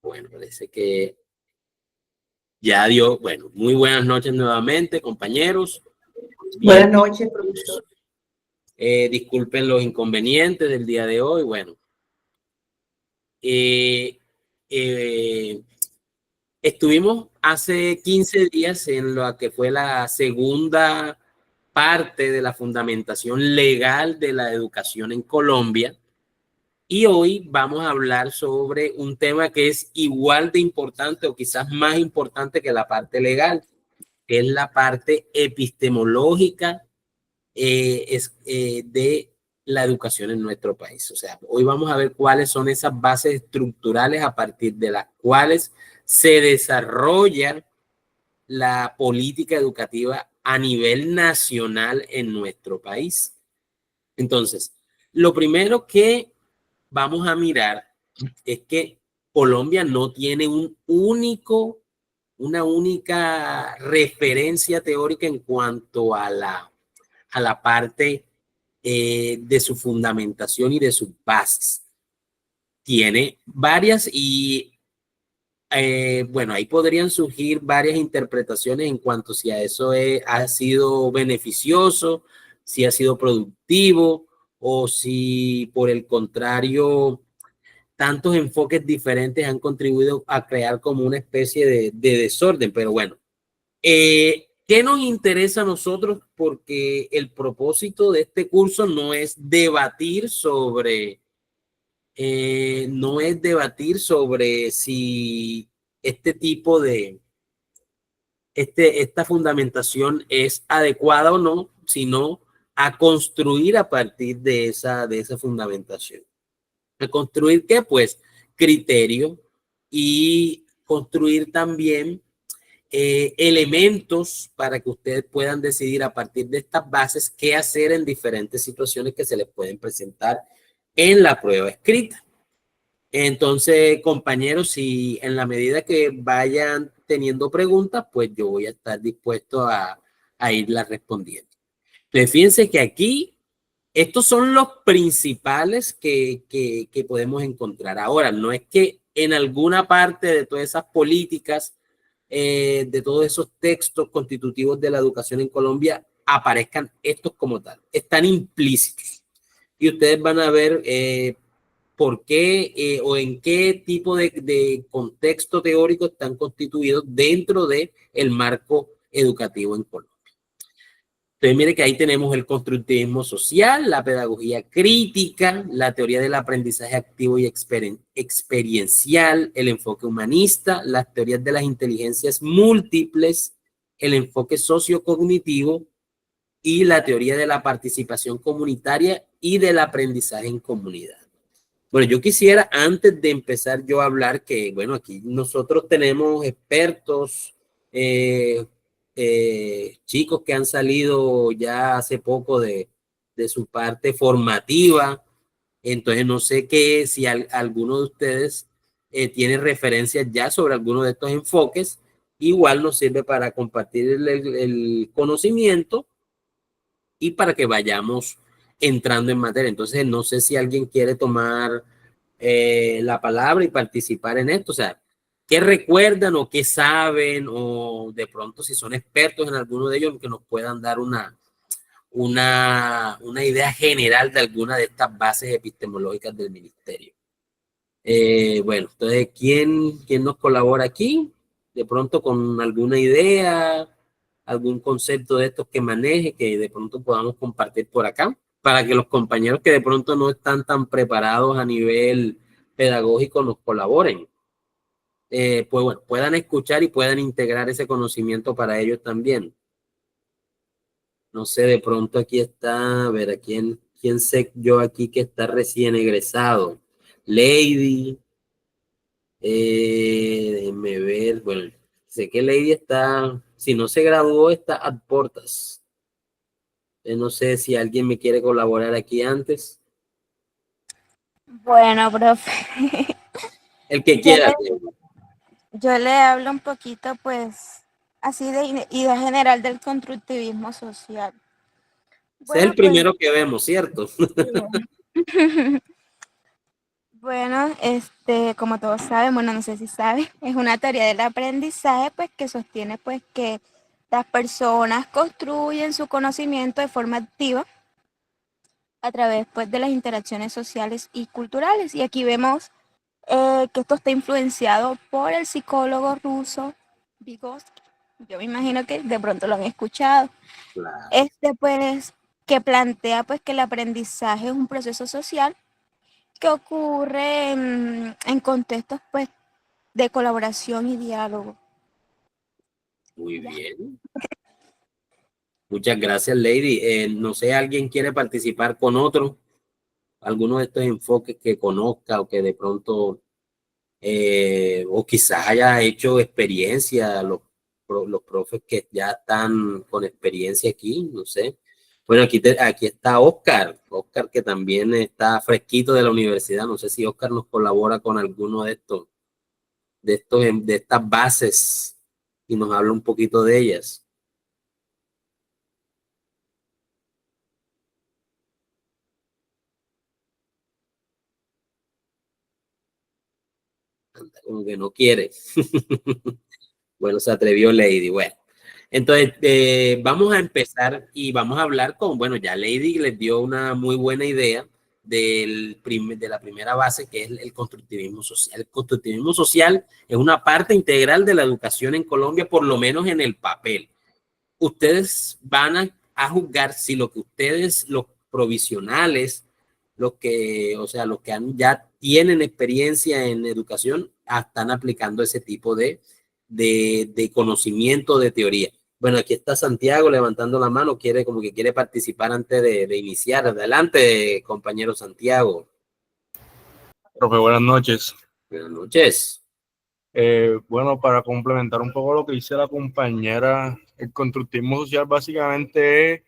Bueno, parece que ya dio. Bueno, muy buenas noches nuevamente, compañeros. Buenas noches, profesor. Disculpen los inconvenientes del día de hoy. Bueno, estuvimos hace 15 días en lo que fue la segunda parte de la fundamentación legal de la educación en Colombia. Y hoy vamos a hablar sobre un tema que es igual de importante o quizás más importante que la parte legal, que es la parte epistemológica de la educación en nuestro país. O sea, hoy vamos a ver cuáles son esas bases estructurales a partir de las cuales se desarrolla la política educativa a nivel nacional en nuestro país. Entonces, lo primero que vamos a mirar es que Colombia no tiene una única referencia teórica en cuanto a la parte de su fundamentación y de sus bases. Tiene varias y bueno, ahí podrían surgir varias interpretaciones en cuanto si a eso ha sido beneficioso, si ha sido productivo o si por el contrario tantos enfoques diferentes han contribuido a crear como una especie de desorden. Pero bueno, ¿qué nos interesa a nosotros? Porque el propósito de este curso no es debatir sobre si este tipo de, esta fundamentación es adecuada o no, sino a construir a partir de esa fundamentación. ¿A construir qué? Pues criterio y construir también elementos para que ustedes puedan decidir a partir de estas bases qué hacer en diferentes situaciones que se les pueden presentar en la prueba escrita. Entonces, compañeros, si en la medida que vayan teniendo preguntas, pues yo voy a estar dispuesto a irlas respondiendo. Entonces, fíjense que aquí estos son los principales que podemos encontrar. Ahora, no es que en alguna parte de todas esas políticas, de todos esos textos constitutivos de la educación en Colombia, aparezcan estos como tal. Están implícitos. Y ustedes van a ver por qué o en qué tipo de contexto teórico están constituidos dentro del marco educativo en Colombia. Entonces, mire que ahí tenemos el constructivismo social, la pedagogía crítica, la teoría del aprendizaje activo y experiencial, el enfoque humanista, las teorías de las inteligencias múltiples, el enfoque sociocognitivo y la teoría de la participación comunitaria y del aprendizaje en comunidad. Bueno, yo quisiera, antes de empezar yo a hablar, que bueno, aquí nosotros tenemos expertos, chicos que han salido ya hace poco de su parte formativa. Entonces no sé si alguno de ustedes tiene referencias ya sobre alguno de estos enfoques. Igual nos sirve para compartir el conocimiento y para que vayamos entrando en materia. Entonces no sé si alguien quiere tomar la palabra y participar en esto. O sea, ¿qué recuerdan o qué saben? O de pronto si son expertos en alguno de ellos, que nos puedan dar una idea general de alguna de estas bases epistemológicas del ministerio. Bueno, entonces, ¿quién nos colabora aquí? De pronto con alguna idea, algún concepto de estos que maneje, que de pronto podamos compartir por acá, para que los compañeros que de pronto no están tan preparados a nivel pedagógico nos colaboren. Pues bueno, puedan escuchar y puedan integrar ese conocimiento para ellos también. No sé, de pronto aquí está, a ver, ¿a quién sé yo aquí que está recién egresado? Lady, déjenme ver, bueno, sé que Lady está, si no se graduó, está a portas. No sé si alguien me quiere colaborar aquí antes. Bueno, profe. El que quiera. Yo le hablo un poquito, pues, así de idea general del constructivismo social. Ese es el primero que vemos, ¿cierto? Bueno, como todos saben, bueno, no sé si saben, es una teoría del aprendizaje, pues, que sostiene, pues, que las personas construyen su conocimiento de forma activa a través, pues, de las interacciones sociales y culturales. Y aquí vemos que esto está influenciado por el psicólogo ruso Vygotsky. Yo me imagino que de pronto lo han escuchado. Claro. Pues, que plantea, pues, que el aprendizaje es un proceso social que ocurre en contextos, pues, de colaboración y diálogo. Muy Ya. bien. Muchas gracias, Lady. No sé, ¿alguien quiere participar con otro? ¿Alguno de estos enfoques que conozca o que de pronto, o quizás haya hecho experiencia, los profes que ya están con experiencia aquí, no sé? Bueno, aquí está Oscar, Oscar que también está fresquito de la universidad. No sé si Oscar nos colabora con alguno de estas bases y nos habla un poquito de ellas. Como que no quiere. Bueno, se atrevió Lady. Bueno, entonces vamos a empezar y vamos a hablar con, bueno, ya Lady les dio una muy buena idea de la primera base, que es el constructivismo social. El constructivismo social es una parte integral de la educación en Colombia, por lo menos en el papel. Ustedes van a juzgar si lo que ustedes, los provisionales, o sea, los que ya tienen experiencia en educación, están aplicando ese tipo de conocimiento, de teoría. Bueno, aquí está Santiago levantando la mano, como que quiere participar antes de iniciar. Adelante, compañero Santiago. Profe, buenas noches. Buenas noches. Bueno, para complementar un poco lo que dice la compañera, el constructivismo social básicamente es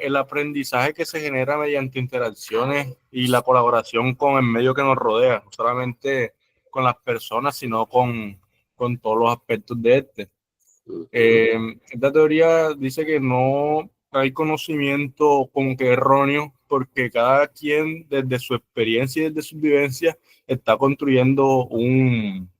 el aprendizaje que se genera mediante interacciones y la colaboración con el medio que nos rodea, no solamente con las personas, sino con todos los aspectos de este. Esta teoría dice que no hay conocimiento como que erróneo, porque cada quien desde su experiencia y desde sus vivencias está construyendo un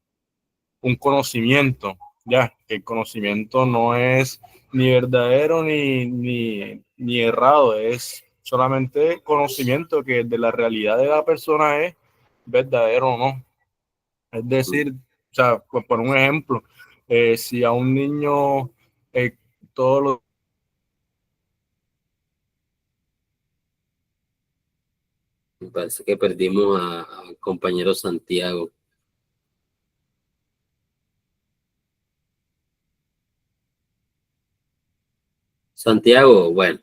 conocimiento, ya, que el conocimiento no es ni verdadero ni errado, es solamente conocimiento que de la realidad de la persona es verdadero o no. Es decir, o sea, pues por un ejemplo, si a un niño todos los Me parece que perdimos al compañero Santiago. Santiago, bueno,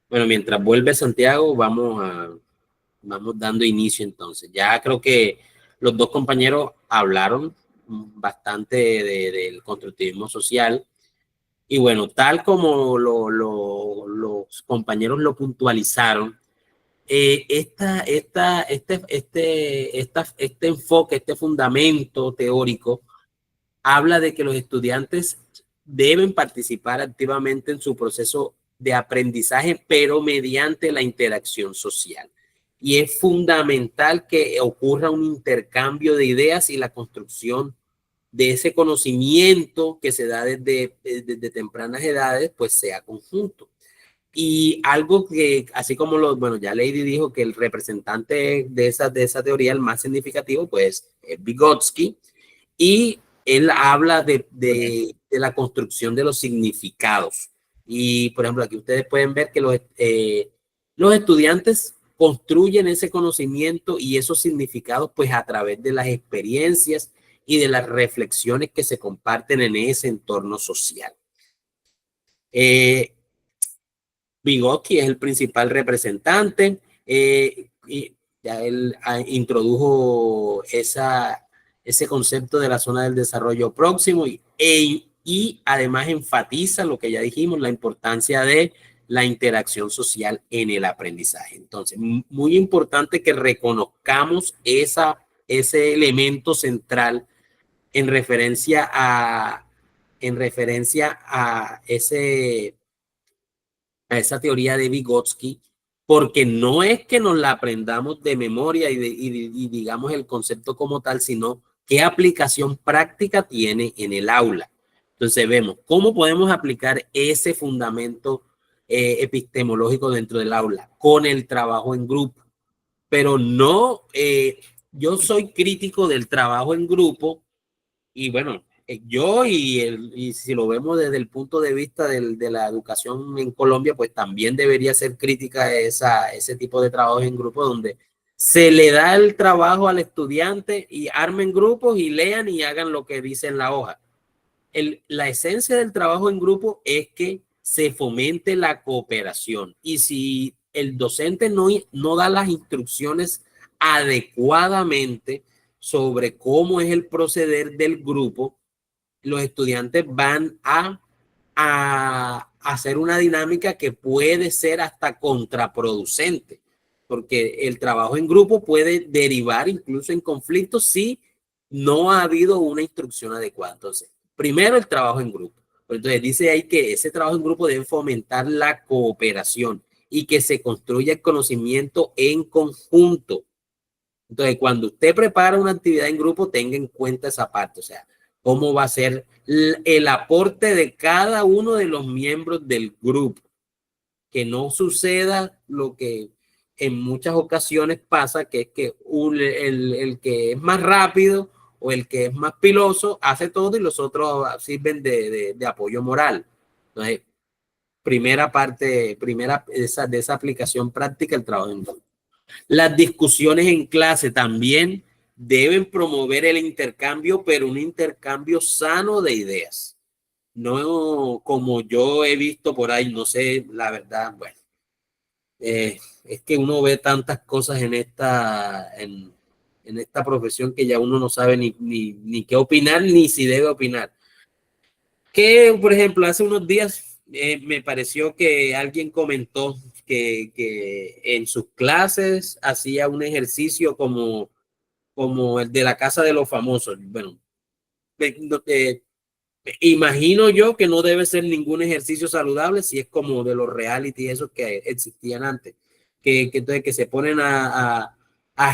mientras vuelve Santiago, vamos dando inicio entonces. Ya creo que los dos compañeros hablaron bastante del constructivismo social y bueno, tal como los compañeros lo puntualizaron, este enfoque, este fundamento teórico habla de que los estudiantes deben participar activamente en su proceso de aprendizaje, pero mediante la interacción social. Y es fundamental que ocurra un intercambio de ideas y la construcción de ese conocimiento que se da desde tempranas edades, pues sea conjunto. Y algo que, así como bueno, ya Lady dijo que el representante de esa teoría, el más significativo, pues es Vygotsky, y él habla de la construcción de los significados. Y, por ejemplo, aquí ustedes pueden ver que los estudiantes construyen ese conocimiento y esos significados pues a través de las experiencias y de las reflexiones que se comparten en ese entorno social. Vygotsky es el principal representante y ya él introdujo ese concepto de la zona del desarrollo próximo y además enfatiza lo que ya dijimos, la importancia de la interacción social en el aprendizaje. Entonces, muy importante que reconozcamos ese elemento central en referencia a esa teoría de Vygotsky, porque no es que nos la aprendamos de memoria y digamos el concepto como tal, sino qué aplicación práctica tiene en el aula. Entonces vemos cómo podemos aplicar ese fundamento epistemológico dentro del aula con el trabajo en grupo. Pero no, yo soy crítico del trabajo en grupo y bueno, yo y si lo vemos desde el punto de vista de la educación en Colombia, pues también debería ser crítica ese tipo de trabajo en grupo donde se le da el trabajo al estudiante y armen grupos y lean y hagan lo que dice en la hoja. La esencia del trabajo en grupo es que se fomente la cooperación y si el docente no da las instrucciones adecuadamente sobre cómo es el proceder del grupo, los estudiantes van a hacer una dinámica que puede ser hasta contraproducente, porque el trabajo en grupo puede derivar incluso en conflictos si no ha habido una instrucción adecuada. Entonces, primero el trabajo en grupo. Entonces dice ahí que ese trabajo en grupo debe fomentar la cooperación y que se construya el conocimiento en conjunto. Entonces, cuando usted prepara una actividad en grupo, tenga en cuenta esa parte, o sea, cómo va a ser el aporte de cada uno de los miembros del grupo. Que no suceda lo que en muchas ocasiones pasa, que es que el que es más rápido o el que es más piloso hace todo y los otros sirven de apoyo moral. Entonces, primera parte, de esa aplicación práctica, el trabajo en grupo. Las discusiones en clase también deben promover el intercambio, pero un intercambio sano de ideas. No como yo he visto por ahí, no sé, la verdad, bueno, es que uno ve tantas cosas en esta profesión que ya uno no sabe ni qué opinar, ni si debe opinar. Que, por ejemplo, hace unos días me pareció que alguien comentó que en sus clases hacía un ejercicio como el de la casa de los famosos. Bueno, imagino yo que no debe ser ningún ejercicio saludable si es como de los reality esos que existían antes, entonces que se ponen a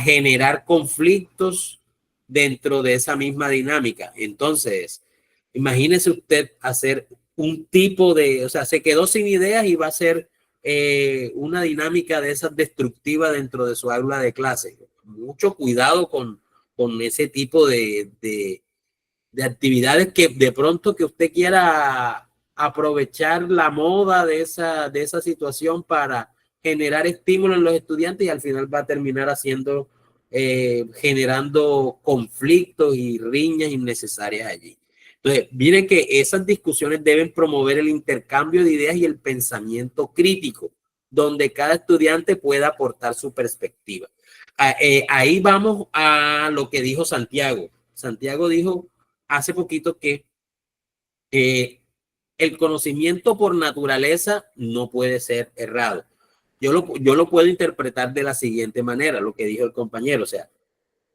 generar conflictos dentro de esa misma dinámica. Entonces, imagínese usted hacer un tipo o sea, se quedó sin ideas y va a ser una dinámica de esas destructiva dentro de su aula de clase. Mucho cuidado con ese tipo de actividades que de pronto que usted quiera aprovechar la moda de esa situación para generar estímulo en los estudiantes y al final va a terminar generando conflictos y riñas innecesarias allí. Entonces, miren que esas discusiones deben promover el intercambio de ideas y el pensamiento crítico, donde cada estudiante pueda aportar su perspectiva. Ahí vamos a lo que dijo Santiago. Santiago dijo hace poquito que el conocimiento por naturaleza no puede ser errado. Yo lo puedo interpretar de la siguiente manera, lo que dijo el compañero, o sea,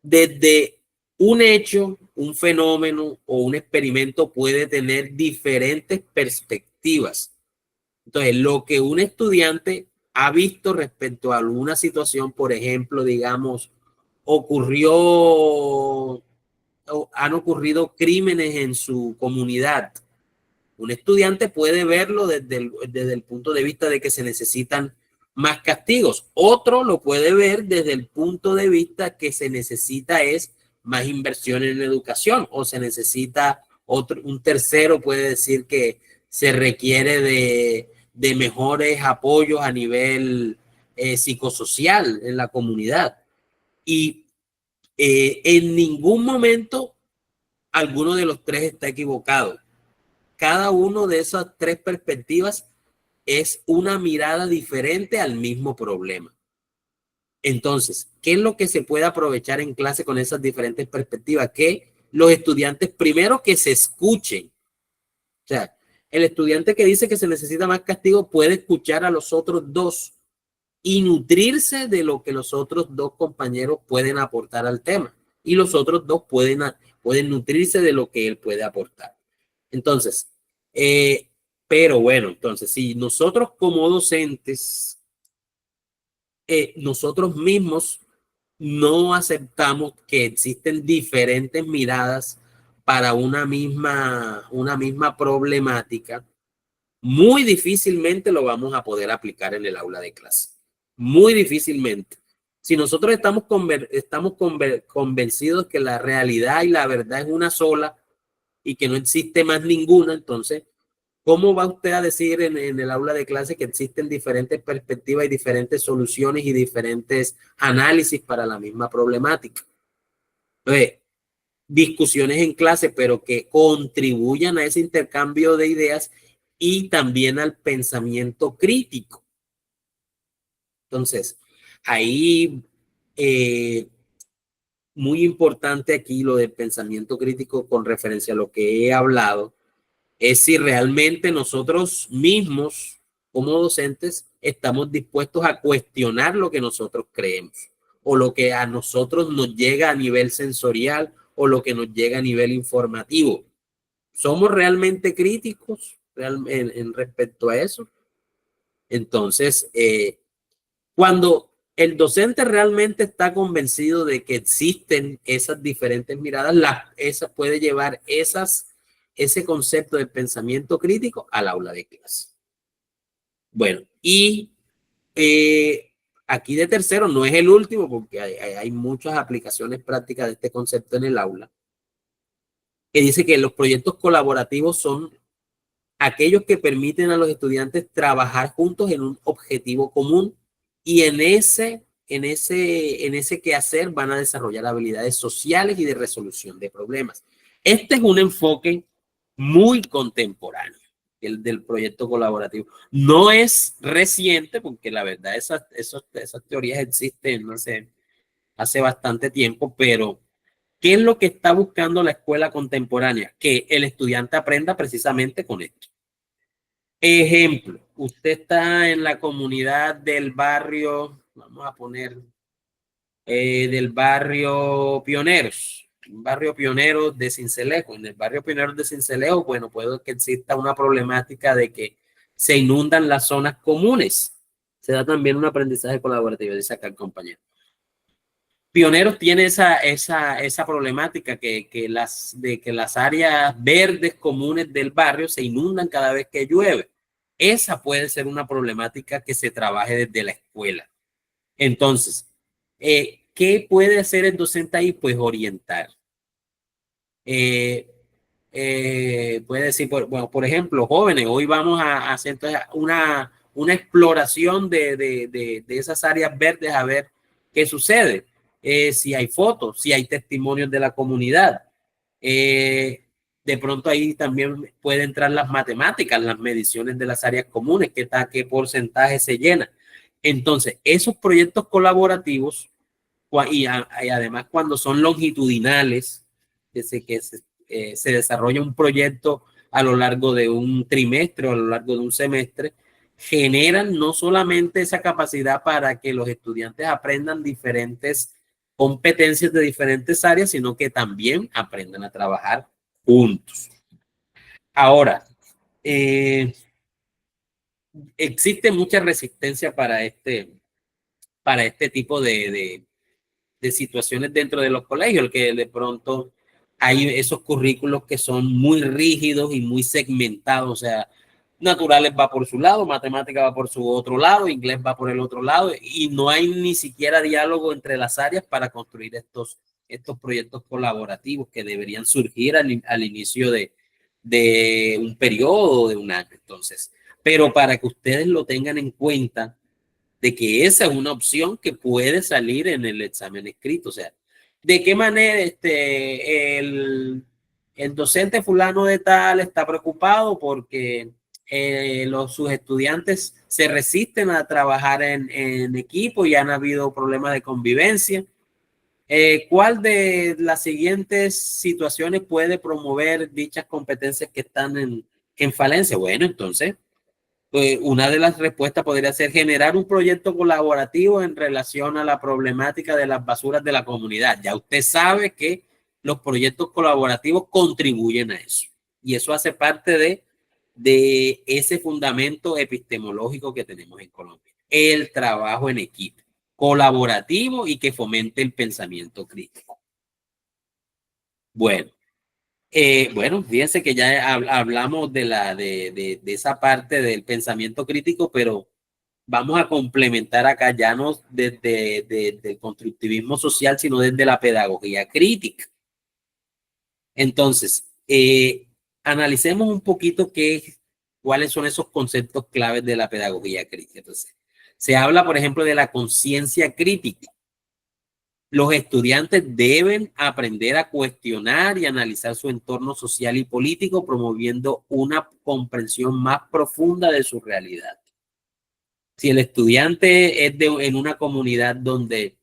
desde un hecho, un fenómeno o un experimento puede tener diferentes perspectivas. Entonces, lo que un estudiante ha visto respecto a alguna situación, por ejemplo, digamos, han ocurrido crímenes en su comunidad. Un estudiante puede verlo desde el punto de vista de que se necesitan más castigos. Otro lo puede ver desde el punto de vista que se necesita es más inversión en educación o se necesita un tercero puede decir que se requiere de mejores apoyos a nivel psicosocial en la comunidad. Y en ningún momento alguno de los tres está equivocado. Cada uno de esas tres perspectivas es una mirada diferente al mismo problema. Entonces, ¿qué es lo que se puede aprovechar en clase con esas diferentes perspectivas? Que los estudiantes, primero que se escuchen. O sea, el estudiante que dice que se necesita más castigo puede escuchar a los otros dos y nutrirse de lo que los otros dos compañeros pueden aportar al tema. Y los otros dos pueden nutrirse de lo que él puede aportar. Entonces, pero bueno, entonces, si nosotros como docentes nosotros mismos no aceptamos que existen diferentes miradas para una misma problemática, muy difícilmente lo vamos a poder aplicar en el aula de clase. Muy difícilmente. Si nosotros estamos convencidos que la realidad y la verdad es una sola y que no existe más ninguna, entonces, ¿cómo va usted a decir en el aula de clase que existen diferentes perspectivas y diferentes soluciones y diferentes análisis para la misma problemática? Entonces, discusiones en clase, pero que contribuyan a ese intercambio de ideas y también al pensamiento crítico. Entonces, ahí muy importante aquí lo del pensamiento crítico con referencia a lo que he hablado, es si realmente nosotros mismos, como docentes, estamos dispuestos a cuestionar lo que nosotros creemos o lo que a nosotros nos llega a nivel sensorial o lo que nos llega a nivel informativo. ¿Somos realmente críticos en respecto a eso? Entonces, cuando el docente realmente está convencido de que existen esas diferentes miradas, esa puede llevar ese concepto de pensamiento crítico al aula de clase. Bueno, y aquí de tercero, no es el último, porque hay muchas aplicaciones prácticas de este concepto en el aula, que dice que los proyectos colaborativos son aquellos que permiten a los estudiantes trabajar juntos en un objetivo común y en ese quehacer van a desarrollar habilidades sociales y de resolución de problemas. Este es un enfoque muy contemporáneo, el del proyecto colaborativo. No es reciente, porque la verdad esas teorías existen, no sé, hace bastante tiempo, pero ¿qué es lo que está buscando la escuela contemporánea? Que el estudiante aprenda precisamente con esto. Ejemplo, usted está en la comunidad del barrio, vamos a poner, del barrio Pioneros, un barrio Pioneros de Sincelejo. En el barrio Pioneros de Sincelejo, bueno, puede que exista una problemática de que se inundan las zonas comunes. Se da también un aprendizaje colaborativo, dice acá el compañero. Pioneros tiene esa problemática que las áreas verdes comunes del barrio se inundan cada vez que llueve. Esa puede ser una problemática que se trabaje desde la escuela. Entonces, ¿qué puede hacer el docente ahí? Pues orientar. Puede decir, bueno, por ejemplo, jóvenes, hoy vamos a hacer una exploración de esas áreas verdes a ver qué sucede. Si hay fotos, si hay testimonios de la comunidad. De pronto ahí también pueden entrar las matemáticas, las mediciones de las áreas comunes, qué porcentaje se llena. Entonces, esos proyectos colaborativos, y además cuando son longitudinales, se desarrolla un proyecto a lo largo de un trimestre o a lo largo de un semestre, generan no solamente esa capacidad para que los estudiantes aprendan diferentes competencias de diferentes áreas, sino que también aprendan a trabajar juntos. Ahora, existe mucha resistencia para este tipo de situaciones dentro de los colegios, que de pronto hay esos currículos que son muy rígidos y muy segmentados, o sea, naturales va por su lado, matemática va por su otro lado, inglés va por el otro lado, y no hay ni siquiera diálogo entre las áreas para construir estos proyectos colaborativos que deberían surgir al inicio de un periodo, de un año. Entonces, pero para que ustedes lo tengan en cuenta, de que esa es una opción que puede salir en el examen escrito. O sea, ¿de qué manera el docente fulano de tal está preocupado porque sus estudiantes se resisten a trabajar en equipo y han habido problemas de convivencia? ¿Cuál de las siguientes situaciones puede promover dichas competencias que están en falencia? Bueno, entonces, una de las respuestas podría ser generar un proyecto colaborativo en relación a la problemática de las basuras de la comunidad. Ya usted sabe que los proyectos colaborativos contribuyen a eso. Y eso hace parte de ese fundamento epistemológico que tenemos en Colombia. El trabajo en equipo. colaborativo y que fomente el pensamiento crítico. Bueno, fíjense que ya hablamos de esa parte del pensamiento crítico, pero vamos a complementar acá ya no desde el constructivismo social, sino desde la pedagogía crítica. Entonces, analicemos un poquito cuáles son esos conceptos claves de la pedagogía crítica. Entonces, se habla, por ejemplo, de la conciencia crítica. Los estudiantes deben aprender a cuestionar y analizar su entorno social y político, promoviendo una comprensión más profunda de su realidad. Si el estudiante es en una comunidad donde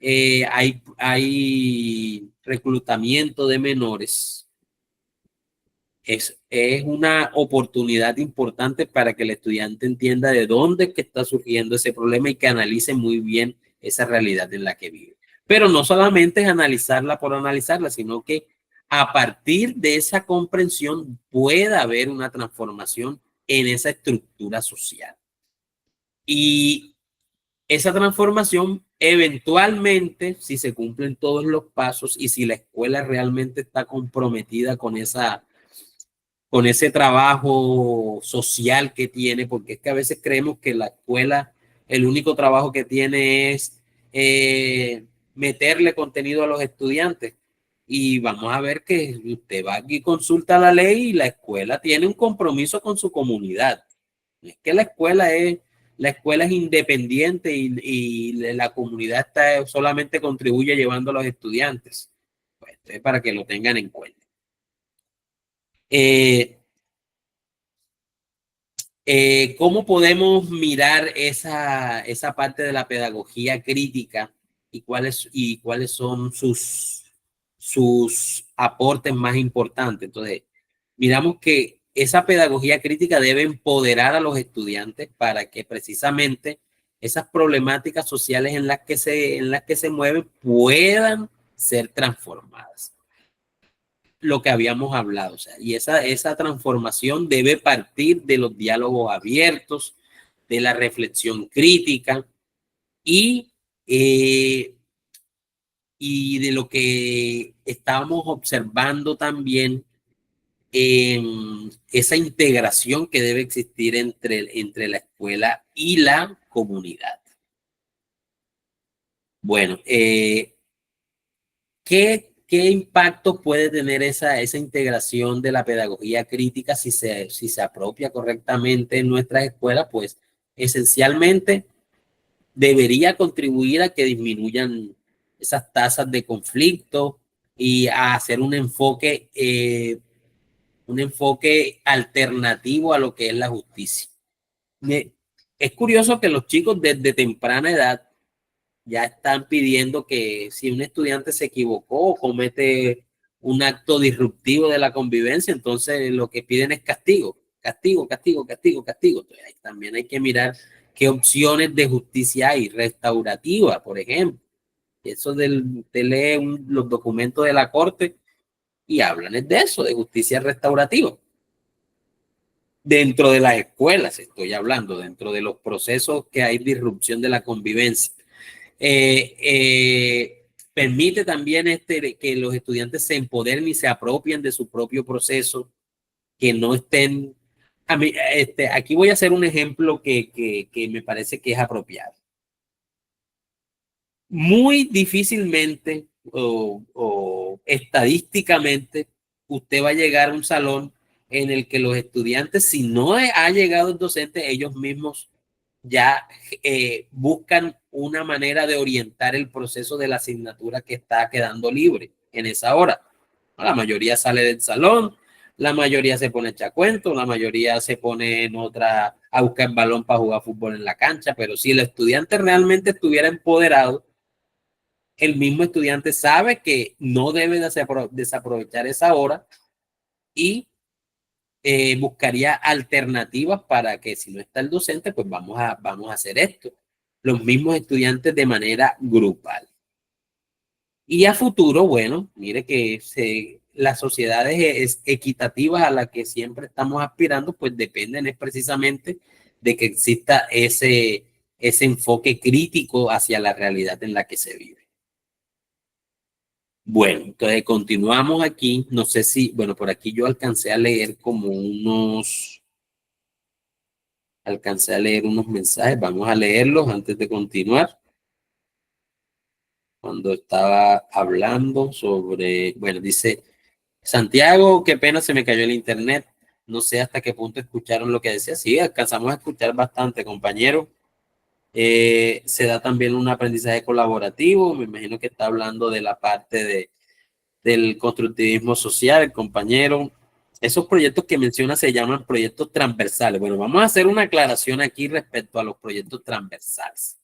hay reclutamiento de menores, es una oportunidad importante para que el estudiante entienda de dónde es que está surgiendo ese problema y que analice muy bien esa realidad en la que vive. Pero no solamente es analizarla por analizarla, sino que a partir de esa comprensión pueda haber una transformación en esa estructura social. Y esa transformación eventualmente, si se cumplen todos los pasos y si la escuela realmente está comprometida con ese trabajo social que tiene, porque es que a veces creemos que la escuela, el único trabajo que tiene es meterle contenido a los estudiantes. Y vamos a ver que usted va aquí y consulta la ley y la escuela tiene un compromiso con su comunidad. Es que la escuela es independiente y la comunidad solamente contribuye llevando a los estudiantes. Pues, para que lo tengan en cuenta. ¿Cómo podemos mirar esa parte de la pedagogía crítica y cuáles son sus aportes más importantes? Entonces, miramos que esa pedagogía crítica debe empoderar a los estudiantes para que precisamente esas problemáticas sociales en las que se mueven puedan ser transformadas. Lo que habíamos hablado, o sea, y esa transformación debe partir de los diálogos abiertos, de la reflexión crítica y de lo que estábamos observando también en esa integración que debe existir entre la escuela y la comunidad. Bueno, ¿qué impacto puede tener esa integración de la pedagogía crítica si se apropia correctamente en nuestras escuelas? Pues esencialmente debería contribuir a que disminuyan esas tasas de conflicto y a hacer un enfoque alternativo a lo que es la justicia. Es curioso que los chicos desde temprana edad ya están pidiendo que si un estudiante se equivocó o comete un acto disruptivo de la convivencia, entonces lo que piden es castigo. Entonces, también hay que mirar qué opciones de justicia hay, restaurativa, por ejemplo. Eso te lee los documentos de la corte y hablan de eso, de justicia restaurativa. Dentro de las escuelas estoy hablando, dentro de los procesos que hay disrupción de la convivencia. Permite también que los estudiantes se empoderen y se apropien de su propio proceso, que no estén... aquí voy a hacer un ejemplo que me parece que es apropiado. Muy difícilmente o estadísticamente usted va a llegar a un salón en el que los estudiantes, si no ha llegado el docente, ellos mismos ya buscan una manera de orientar el proceso de la asignatura que está quedando libre en esa hora. La mayoría sale del salón, la mayoría se pone a echar cuentos, la mayoría se pone en otra a buscar balón para jugar fútbol en la cancha, pero si el estudiante realmente estuviera empoderado, el mismo estudiante sabe que no debe desaprovechar esa hora y buscaría alternativas para que si no está el docente, pues vamos a hacer esto. Los mismos estudiantes de manera grupal. Y a futuro, bueno, mire que las sociedades equitativas a las que siempre estamos aspirando, pues dependen precisamente de que exista ese enfoque crítico hacia la realidad en la que se vive. Bueno, entonces continuamos aquí. No sé si, bueno, por aquí yo alcancé a leer unos mensajes. Vamos a leerlos antes de continuar. Cuando estaba hablando sobre, bueno, dice Santiago, qué pena, se me cayó el internet. No sé hasta qué punto escucharon lo que decía. Sí, alcanzamos a escuchar bastante, compañero. Se da también un aprendizaje colaborativo. Me imagino que está hablando de la parte del constructivismo social, compañero. Esos proyectos que menciona se llaman proyectos transversales. Bueno, vamos a hacer una aclaración aquí respecto a los proyectos transversales.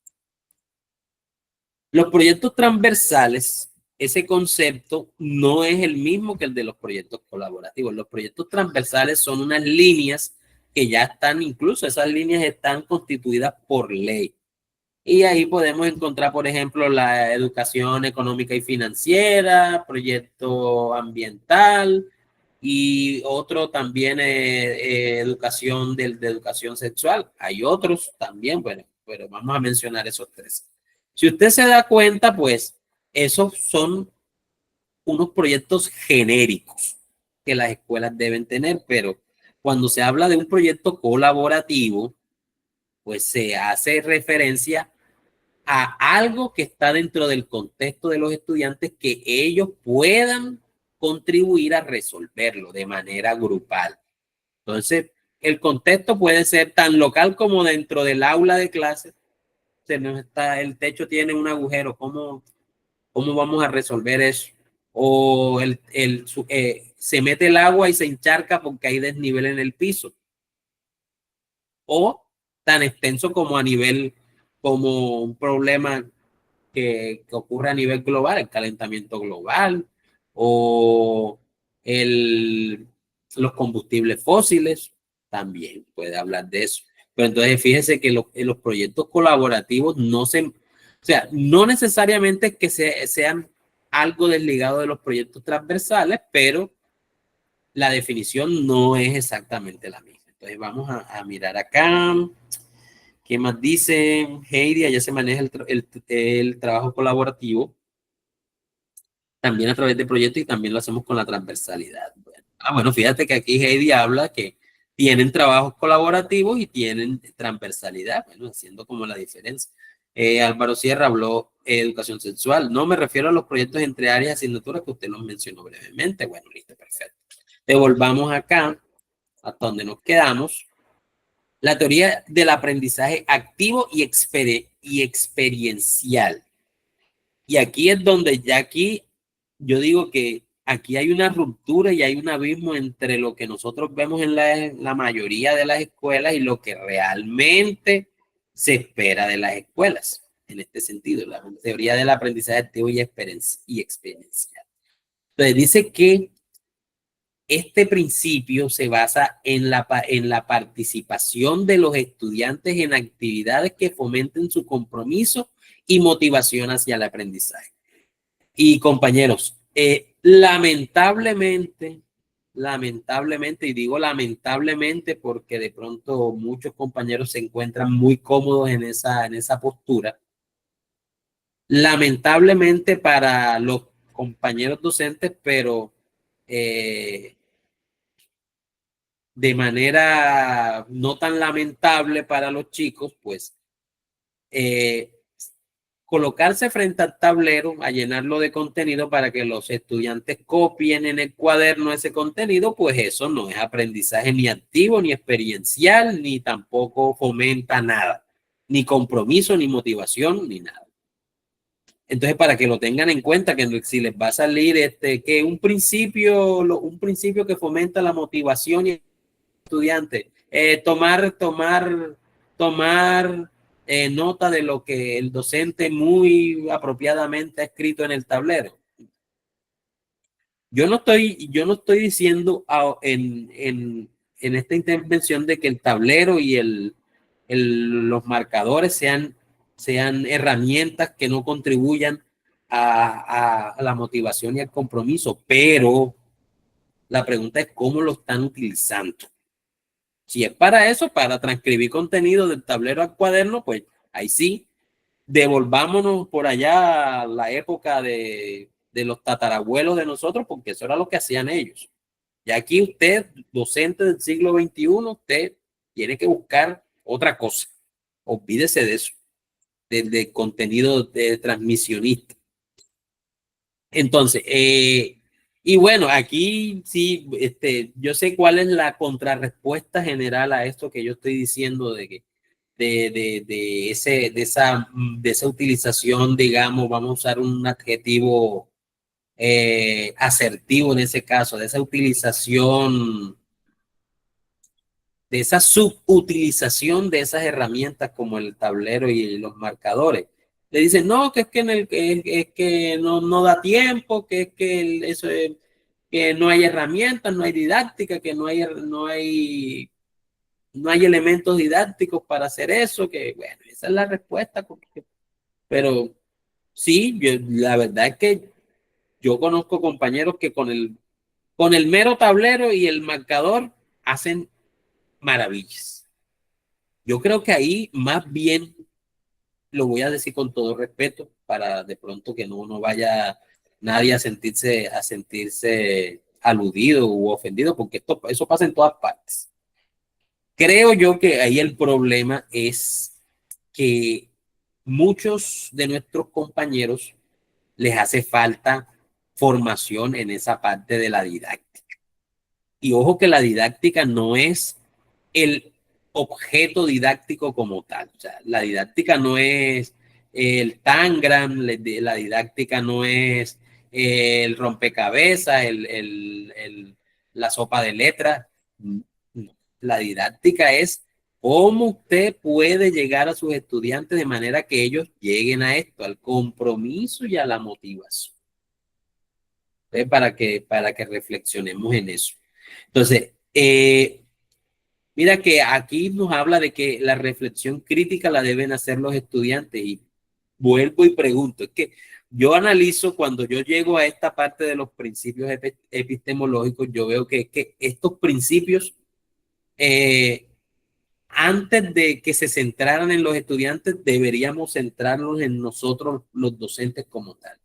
Los proyectos transversales, ese concepto no es el mismo que el de los proyectos colaborativos. Los proyectos transversales son unas líneas que ya están, incluso esas líneas están constituidas por ley. Y ahí podemos encontrar, por ejemplo, la educación económica y financiera, proyecto ambiental y otro también educación de educación sexual. Hay otros también, bueno, pero vamos a mencionar esos tres. Si usted se da cuenta, pues esos son unos proyectos genéricos que las escuelas deben tener, pero cuando se habla de un proyecto colaborativo, pues se hace referencia a algo que está dentro del contexto de los estudiantes que ellos puedan contribuir a resolverlo de manera grupal. Entonces, el contexto puede ser tan local como dentro del aula de clase. El techo tiene un agujero, ¿cómo vamos a resolver eso? O se mete el agua y se encharca porque hay desnivel en el piso. O tan extenso como como un problema que ocurre a nivel global, el calentamiento global o los combustibles fósiles, también puede hablar de eso. Pero entonces fíjese que los proyectos colaborativos no necesariamente es que sean algo desligado de los proyectos transversales, pero la definición no es exactamente la misma. Entonces vamos a mirar acá. ¿Qué más dice Heidi? Allá se maneja el trabajo colaborativo también a través de proyectos y también lo hacemos con la transversalidad. Bueno, fíjate que aquí Heidi habla que tienen trabajos colaborativos y tienen transversalidad, bueno, haciendo como la diferencia. Álvaro Sierra habló educación sexual. No me refiero a los proyectos entre áreas y asignaturas que usted los mencionó brevemente. Bueno, listo, perfecto. Devolvamos acá hasta donde nos quedamos. La teoría del aprendizaje activo y experiencial. Y aquí es donde yo digo que aquí hay una ruptura y hay un abismo entre lo que nosotros vemos en la mayoría de las escuelas y lo que realmente se espera de las escuelas. En este sentido, la teoría del aprendizaje activo y experiencial. Entonces dice que este principio se basa en la participación de los estudiantes en actividades que fomenten su compromiso y motivación hacia el aprendizaje. Y compañeros, lamentablemente, y digo lamentablemente porque de pronto muchos compañeros se encuentran muy cómodos en esa postura, lamentablemente para los compañeros docentes, pero de manera no tan lamentable para los chicos, pues colocarse frente al tablero a llenarlo de contenido para que los estudiantes copien en el cuaderno ese contenido, pues eso no es aprendizaje ni activo, ni experiencial, ni tampoco fomenta nada, ni compromiso, ni motivación, ni nada. Entonces, para que lo tengan en cuenta, que si les va a salir que un principio que fomenta la motivación y estudiante, tomar nota de lo que el docente muy apropiadamente ha escrito en el tablero. Yo no estoy diciendo en esta intervención de que el tablero y los marcadores sean herramientas que no contribuyan a la motivación y al compromiso, pero la pregunta es cómo lo están utilizando. Si es para eso, para transcribir contenido del tablero al cuaderno, pues Ahí sí, devolvámonos por allá a la época de los tatarabuelos de nosotros, porque eso era lo que hacían ellos. Y aquí usted, docente del siglo XXI, usted tiene que buscar otra cosa. Olvídese de eso, del contenido de transmisionista. Entonces, y bueno, aquí sí, yo sé cuál es la contrarrespuesta general a esto que yo estoy diciendo de que de esa utilización, digamos, vamos a usar un adjetivo asertivo en ese caso, de esa utilización, de esa subutilización de esas herramientas como el tablero y los marcadores. Le dicen, no, que es que, es que no da tiempo, que es que eso es, que no hay herramientas, no hay didáctica, que no hay elementos didácticos para hacer eso, que bueno, esa es la respuesta. Pero sí, la verdad es que yo conozco compañeros que con el mero tablero y el marcador hacen maravillas. Yo creo que ahí más bien, lo voy a decir con todo respeto, para de pronto que no vaya nadie a sentirse aludido u ofendido, porque eso pasa en todas partes. Creo yo que ahí el problema es que muchos de nuestros compañeros les hace falta formación en esa parte de la didáctica. Y ojo que la didáctica no es el objeto didáctico como tal. O sea, la didáctica no es el tangram, la didáctica no es el rompecabezas, la sopa de letras. La didáctica es cómo usted puede llegar a sus estudiantes de manera que ellos lleguen a esto, al compromiso y a la motivación. Entonces, para que reflexionemos en eso. Entonces, mira que aquí nos habla de que la reflexión crítica la deben hacer los estudiantes y vuelvo y pregunto, es que yo analizo cuando yo llego a esta parte de los principios epistemológicos, yo veo que estos principios, antes de que se centraran en los estudiantes, deberíamos centrarnos en nosotros, los docentes como tal.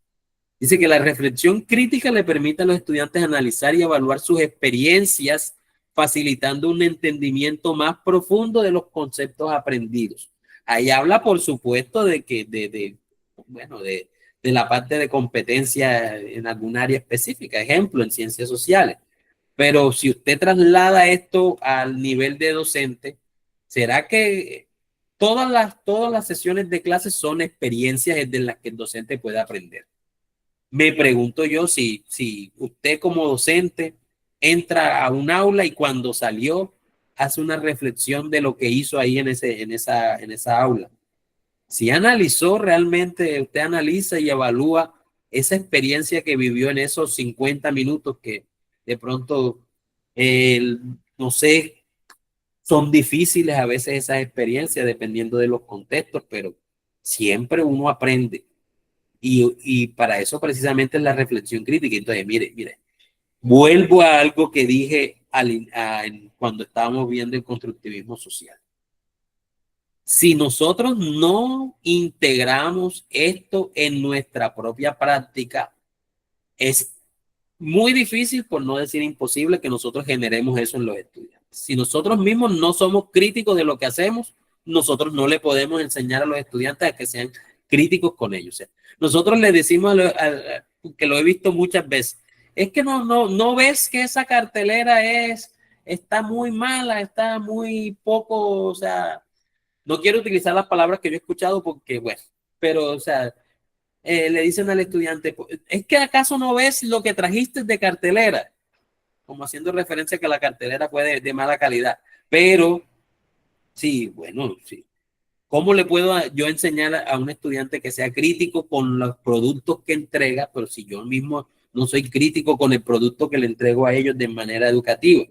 Dice que la reflexión crítica le permite a los estudiantes analizar y evaluar sus experiencias, facilitando un entendimiento más profundo de los conceptos aprendidos. Ahí habla, por supuesto, de que de la parte de competencia en algún área específica, ejemplo, en ciencias sociales. Pero si usted traslada esto al nivel de docente, ¿será que todas las sesiones de clases son experiencias de las que el docente puede aprender? Me pregunto yo si usted como docente entra a un aula y cuando salió hace una reflexión de lo que hizo ahí en esa aula. Si analizó realmente, usted analiza y evalúa esa experiencia que vivió en esos 50 minutos que de pronto, no sé, son difíciles a veces esas experiencias dependiendo de los contextos, pero siempre uno aprende. Y para eso precisamente es la reflexión crítica. Entonces, mire, vuelvo a algo que dije cuando estábamos viendo el constructivismo social. Si nosotros no integramos esto en nuestra propia práctica, es muy difícil, por no decir imposible, que nosotros generemos eso en los estudiantes. Si nosotros mismos no somos críticos de lo que hacemos, nosotros no le podemos enseñar a los estudiantes a que sean críticos con ellos. O sea, nosotros le decimos que lo he visto muchas veces, es que no ves que esa cartelera está muy mala, está muy poco, o sea, no quiero utilizar las palabras que yo he escuchado porque, bueno, pero, o sea, le dicen al estudiante, ¿es que acaso no ves lo que trajiste de cartelera? Como haciendo referencia a que la cartelera fue de mala calidad. Pero, sí, bueno, sí. ¿Cómo le puedo yo enseñar a un estudiante que sea crítico con los productos que entrega, pero si yo mismo no soy crítico con el producto que le entrego a ellos de manera educativa?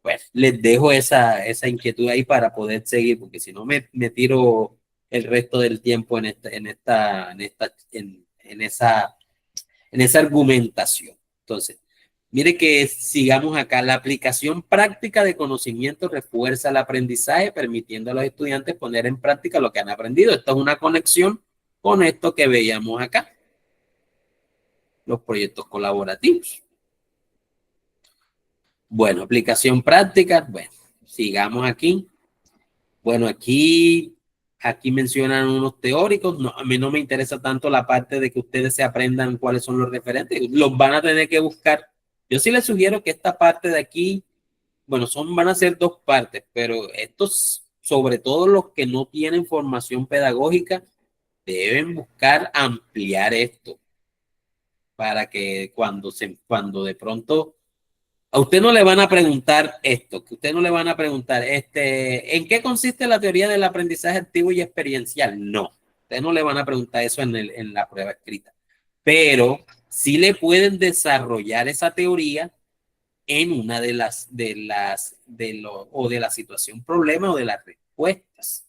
Pues les dejo esa inquietud ahí para poder seguir, porque si no me tiro el resto del tiempo en esa argumentación. Entonces, Mire que sigamos acá. La aplicación práctica de conocimiento refuerza el aprendizaje, permitiendo a los estudiantes poner en práctica lo que han aprendido. Esto es una conexión con esto que veíamos acá, los proyectos colaborativos. Bueno, aplicación práctica. Bueno, sigamos aquí. Bueno, aquí mencionan unos teóricos. No, a mí no me interesa tanto la parte de que ustedes se aprendan cuáles son los referentes. Los van a tener que buscar. Yo sí les sugiero que esta parte de aquí, bueno, van a ser dos partes, pero estos, sobre todo los que no tienen formación pedagógica, deben buscar ampliar esto para que cuando de pronto a usted no le van a preguntar esto, que usted no le van a preguntar, ¿en qué consiste la teoría del aprendizaje activo y experiencial? No, usted no le van a preguntar eso en la prueba escrita, pero sí le pueden desarrollar esa teoría en una de la situación problema o de las respuestas.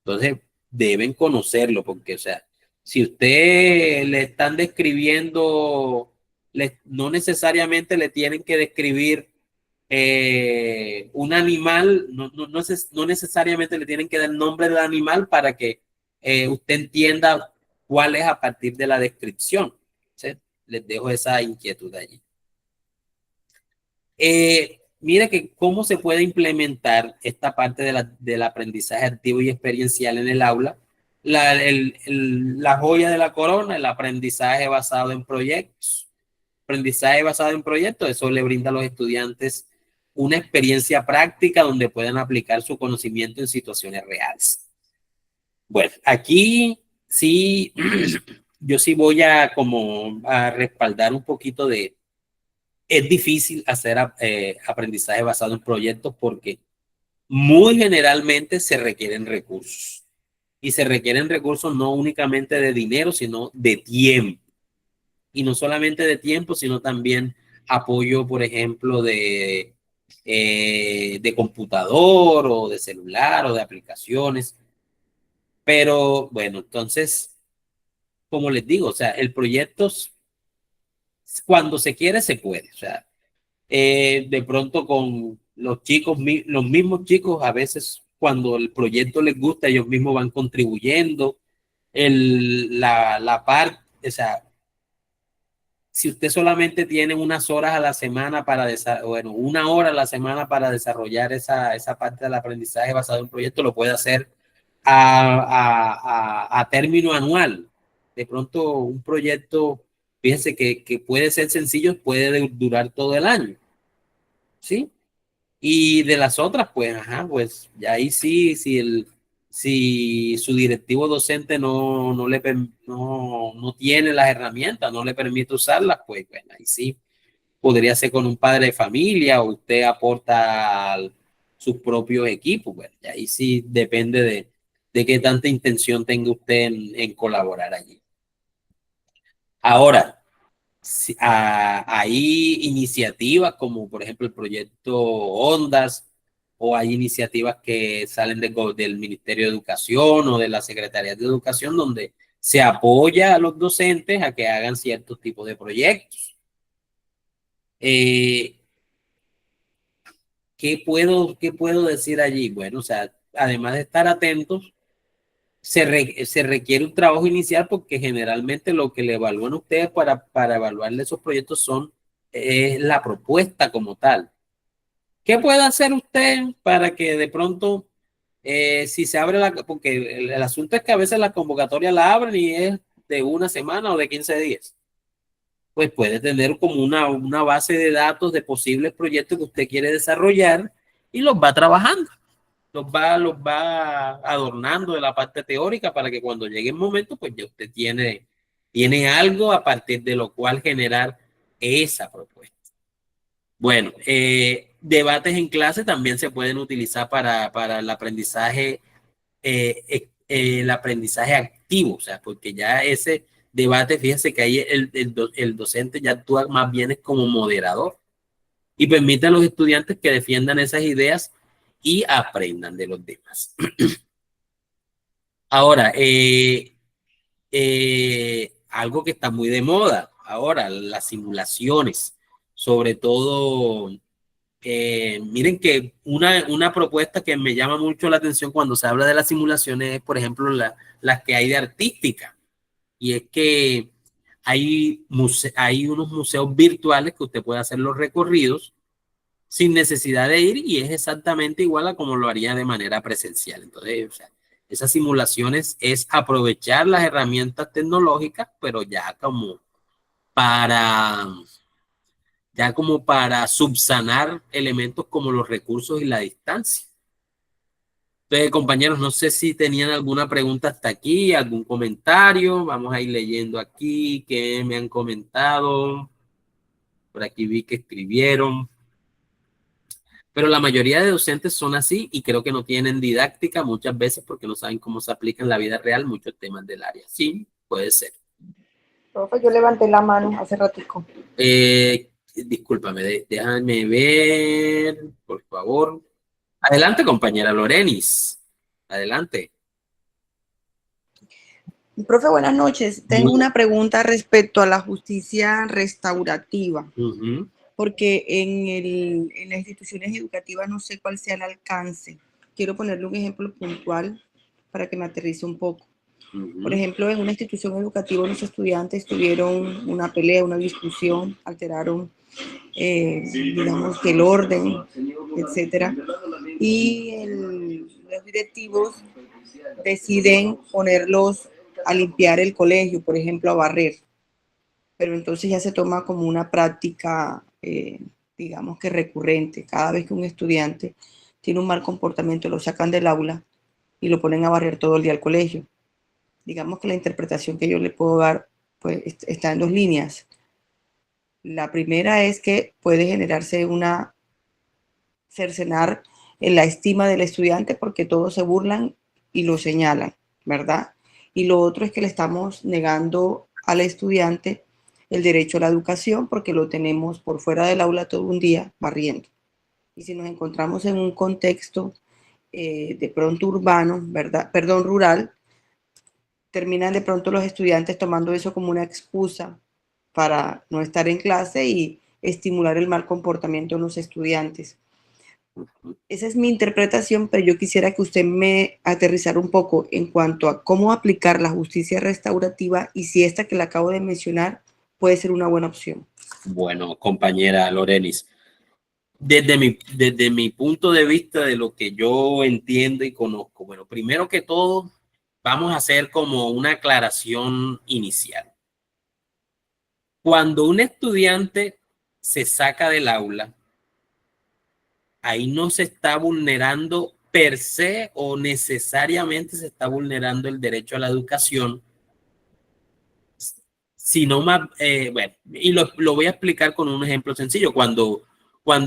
Entonces, deben conocerlo, porque, o sea, si usted le están describiendo, no necesariamente le tienen que describir un animal, no necesariamente le tienen que dar el nombre del animal para que usted entienda cuál es a partir de la descripción. ¿Sí? Les dejo esa inquietud allí. Mira que cómo se puede implementar esta parte del aprendizaje activo y experiencial en el aula. La joya de la corona, el aprendizaje basado en proyectos. Aprendizaje basado en proyectos, eso le brinda a los estudiantes una experiencia práctica donde puedan aplicar su conocimiento en situaciones reales. Bueno, aquí sí, yo sí voy a respaldar un poquito de. Es difícil hacer aprendizaje basado en proyectos porque muy generalmente se requieren recursos. Y se requieren recursos no únicamente de dinero, sino de tiempo. Y no solamente de tiempo, sino también apoyo, por ejemplo, de computador o de celular o de aplicaciones. Pero bueno, entonces, como les digo, o sea, el proyecto, cuando se quiere, se puede. O sea, de pronto con los chicos, los mismos chicos, a veces cuando el proyecto les gusta, ellos mismos van contribuyendo. La parte, o sea, si usted solamente tiene unas horas a la semana una hora a la semana para desarrollar esa parte del aprendizaje basado en proyecto, lo puede hacer a término anual. De pronto un proyecto, fíjense que puede ser sencillo, puede durar todo el año. ¿Sí? Y de las otras, pues, pues, ya ahí sí, si su directivo docente no tiene las herramientas, no le permite usarlas, pues, bueno, ahí sí podría ser con un padre de familia o usted aporta sus propios equipos, bueno, y ahí sí depende de qué tanta intención tenga usted en colaborar allí. Ahora, hay iniciativas como por ejemplo el proyecto Ondas o hay iniciativas que salen del Ministerio de Educación o de la Secretaría de Educación donde se apoya a los docentes a que hagan ciertos tipos de proyectos. ¿Qué puedo decir allí? Bueno, o sea, además de estar atentos, se requiere un trabajo inicial porque generalmente lo que le evalúan a ustedes para evaluarle esos proyectos es la propuesta como tal. ¿Qué puede hacer usted para que de pronto, si se abre porque el asunto es que a veces la convocatoria la abren y es de una semana o de 15 días? Pues puede tener como una base de datos de posibles proyectos que usted quiere desarrollar y los va trabajando. Los va adornando de la parte teórica para que cuando llegue el momento, pues ya usted tiene algo a partir de lo cual generar esa propuesta. Bueno, debates en clase también se pueden utilizar para el aprendizaje activo, o sea, porque ya ese debate, fíjense que ahí el docente ya actúa más bien es como moderador y permite a los estudiantes que defiendan esas ideas y aprendan de los demás. Ahora, algo que está muy de moda ahora, las simulaciones. Sobre todo, miren que una propuesta que me llama mucho la atención cuando se habla de las simulaciones es, por ejemplo, las que hay de artística. Y es que hay unos museos virtuales que usted puede hacer los recorridos sin necesidad de ir y es exactamente igual a como lo haría de manera presencial. Entonces, o sea, esas simulaciones es aprovechar las herramientas tecnológicas, pero para, ya como para subsanar elementos como los recursos y la distancia. Entonces, compañeros, no sé si tenían alguna pregunta hasta aquí, algún comentario. Vamos a ir leyendo aquí qué me han comentado. Por aquí vi que escribieron. Pero la mayoría de docentes son así y creo que no tienen didáctica muchas veces porque no saben cómo se aplica en la vida real muchos temas del área. Sí, puede ser. Profe, yo levanté la mano hace ratico. Discúlpame, déjame ver, por favor. Adelante, compañera Lorenis. Adelante. Profe, buenas noches. Tengo una pregunta respecto a la justicia restaurativa, porque en las instituciones educativas no sé cuál sea el alcance. Quiero ponerle un ejemplo puntual para que me aterrice un poco. Por ejemplo, en una institución educativa los estudiantes tuvieron una pelea, una discusión, alteraron, digamos, que el orden, etcétera. Y los directivos deciden ponerlos a limpiar el colegio, por ejemplo, a barrer. Pero entonces ya se toma como una práctica, digamos que recurrente. Cada vez que un estudiante tiene un mal comportamiento, lo sacan del aula y lo ponen a barrer todo el día al colegio. Digamos que la interpretación que yo le puedo dar pues, está en dos líneas. La primera es que puede generarse cercenar en la estima del estudiante porque todos se burlan y lo señalan, ¿verdad? Y lo otro es que le estamos negando al estudiante el derecho a la educación porque lo tenemos por fuera del aula todo un día barriendo. Y si nos encontramos en un contexto de pronto urbano, ¿verdad? Perdón, rural, terminan de pronto los estudiantes tomando eso como una excusa para no estar en clase y estimular el mal comportamiento en los estudiantes. Esa es mi interpretación, pero yo quisiera que usted me aterrizara un poco en cuanto a cómo aplicar la justicia restaurativa y si esta que le acabo de mencionar puede ser una buena opción. Bueno, compañera Lorenis, desde mi punto de vista de lo que yo entiendo y conozco, bueno, primero que todo, vamos a hacer como una aclaración inicial. Cuando un estudiante se saca del aula, ahí no se está vulnerando per se o necesariamente se está vulnerando el derecho a la educación, sino más, bueno, y lo voy a explicar con un ejemplo sencillo. Cuando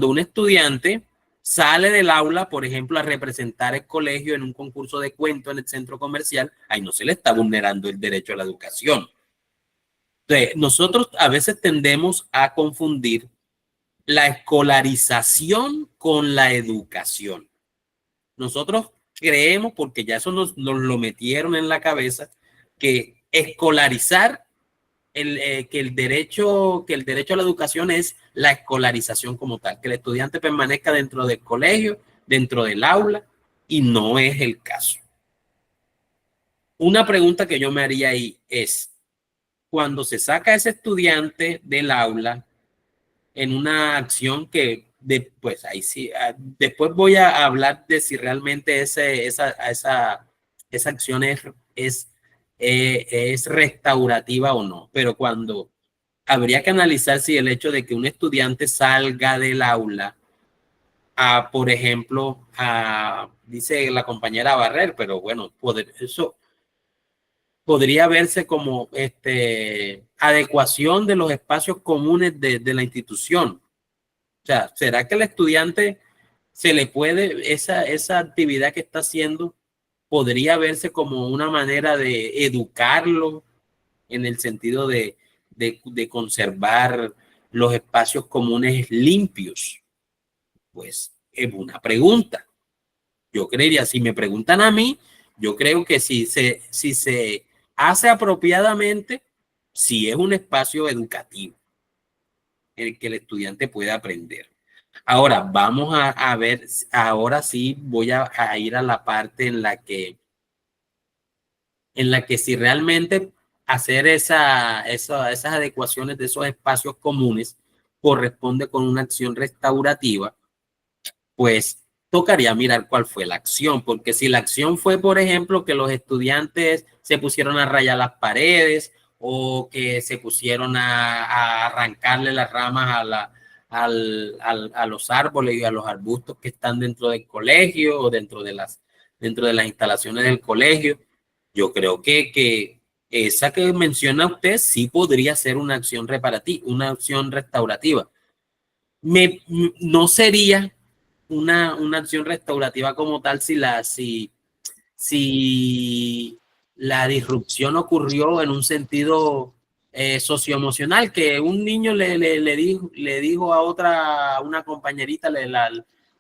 un estudiante sale del aula, por ejemplo, a representar el colegio en un concurso de cuento en el centro comercial, ahí no se le está vulnerando el derecho a la educación. Entonces, nosotros a veces tendemos a confundir la escolarización con la educación. Nosotros creemos, porque ya eso nos lo metieron en la cabeza, que escolarizar, que el derecho a la educación es la escolarización como tal, que el estudiante permanezca dentro del colegio, dentro del aula, y no es el caso. Una pregunta que yo me haría ahí es, cuando se saca a ese estudiante del aula en una acción que pues ahí sí, después voy a hablar de si realmente esa acción es restaurativa o no, pero cuando habría que analizar si el hecho de que un estudiante salga del aula por ejemplo, dice la compañera Barrer, pero bueno, eso podría verse como adecuación de los espacios comunes de la institución. O sea, ¿será que al estudiante se le puede, esa actividad que está haciendo, podría verse como una manera de educarlo en el sentido de conservar los espacios comunes limpios? Pues es una pregunta. Yo creería, si me preguntan a mí, yo creo que si se hace apropiadamente, sí es un espacio educativo. en el que el estudiante puede aprender. Ahora, vamos a ver, ahora sí voy a ir a la parte en la que si realmente hacer esas adecuaciones de esos espacios comunes corresponde con una acción restaurativa, pues tocaría mirar cuál fue la acción, porque si la acción fue, por ejemplo, que los estudiantes se pusieron a rayar las paredes o que se pusieron a arrancarle las ramas a los árboles y a los arbustos que están dentro del colegio o dentro de las instalaciones del colegio, yo creo que esa que menciona usted sí podría ser una acción reparativa, una acción restaurativa. No sería una acción restaurativa como tal si la disrupción ocurrió en un sentido socioemocional, que un niño le dijo a una compañerita,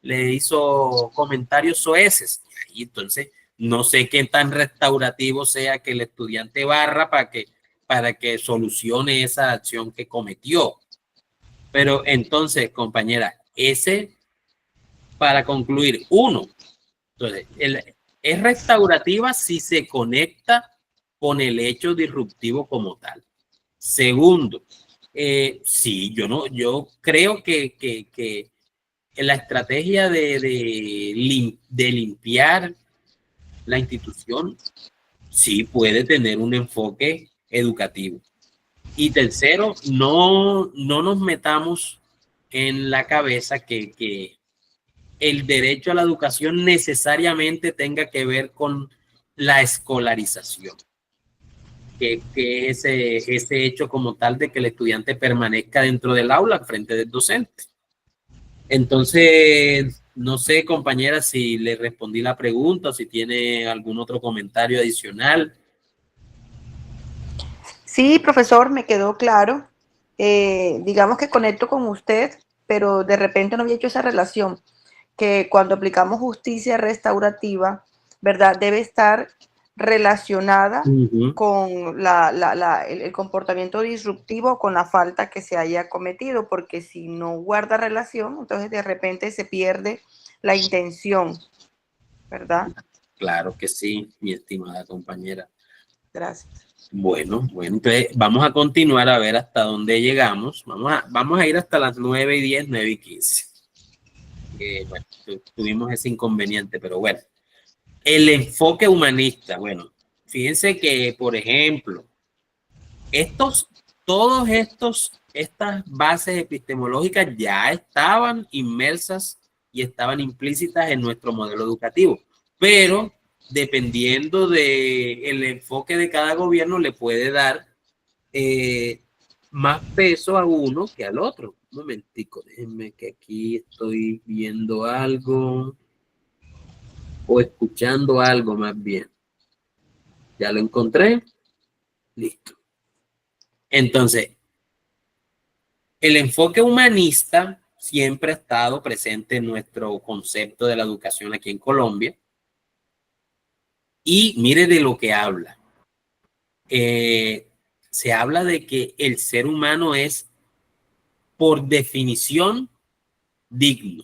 le hizo comentarios soeces. Y entonces no sé qué tan restaurativo sea que el estudiante barra para que solucione esa acción que cometió. Pero entonces, compañera, para concluir, entonces, es restaurativa si se conecta con el hecho disruptivo como tal. Segundo, sí, yo creo que la estrategia de limpiar la institución sí puede tener un enfoque educativo. Y tercero, no nos metamos en la cabeza que el derecho a la educación necesariamente tenga que ver con la escolarización, que ese hecho como tal de que el estudiante permanezca dentro del aula frente del docente. Entonces, no sé, compañera, si le respondí la pregunta o si tiene algún otro comentario adicional. Sí, profesor, me quedó claro. Digamos que conecto con usted, pero de repente no había hecho esa relación, que cuando aplicamos justicia restaurativa, ¿verdad? Debe estar relacionada con el comportamiento disruptivo, con la falta que se haya cometido, porque si no guarda relación, entonces de repente se pierde la intención, ¿verdad? Claro que sí, mi estimada compañera. Gracias. Bueno, entonces vamos a continuar a ver hasta dónde llegamos. Vamos a ir hasta las 9:10, 9:15. Bueno, tuvimos ese inconveniente, pero bueno. El enfoque humanista, bueno, fíjense que, por ejemplo, estas bases epistemológicas ya estaban inmersas y estaban implícitas en nuestro modelo educativo, pero dependiendo del enfoque de cada gobierno le puede dar más peso a uno que al otro. Un momentico, déjenme que aquí estoy viendo algo o escuchando algo más bien. Ya lo encontré. Listo. Entonces, el enfoque humanista siempre ha estado presente en nuestro concepto de la educación aquí en Colombia. Y mire de lo que habla. Se habla de que el ser humano es, por definición, digno.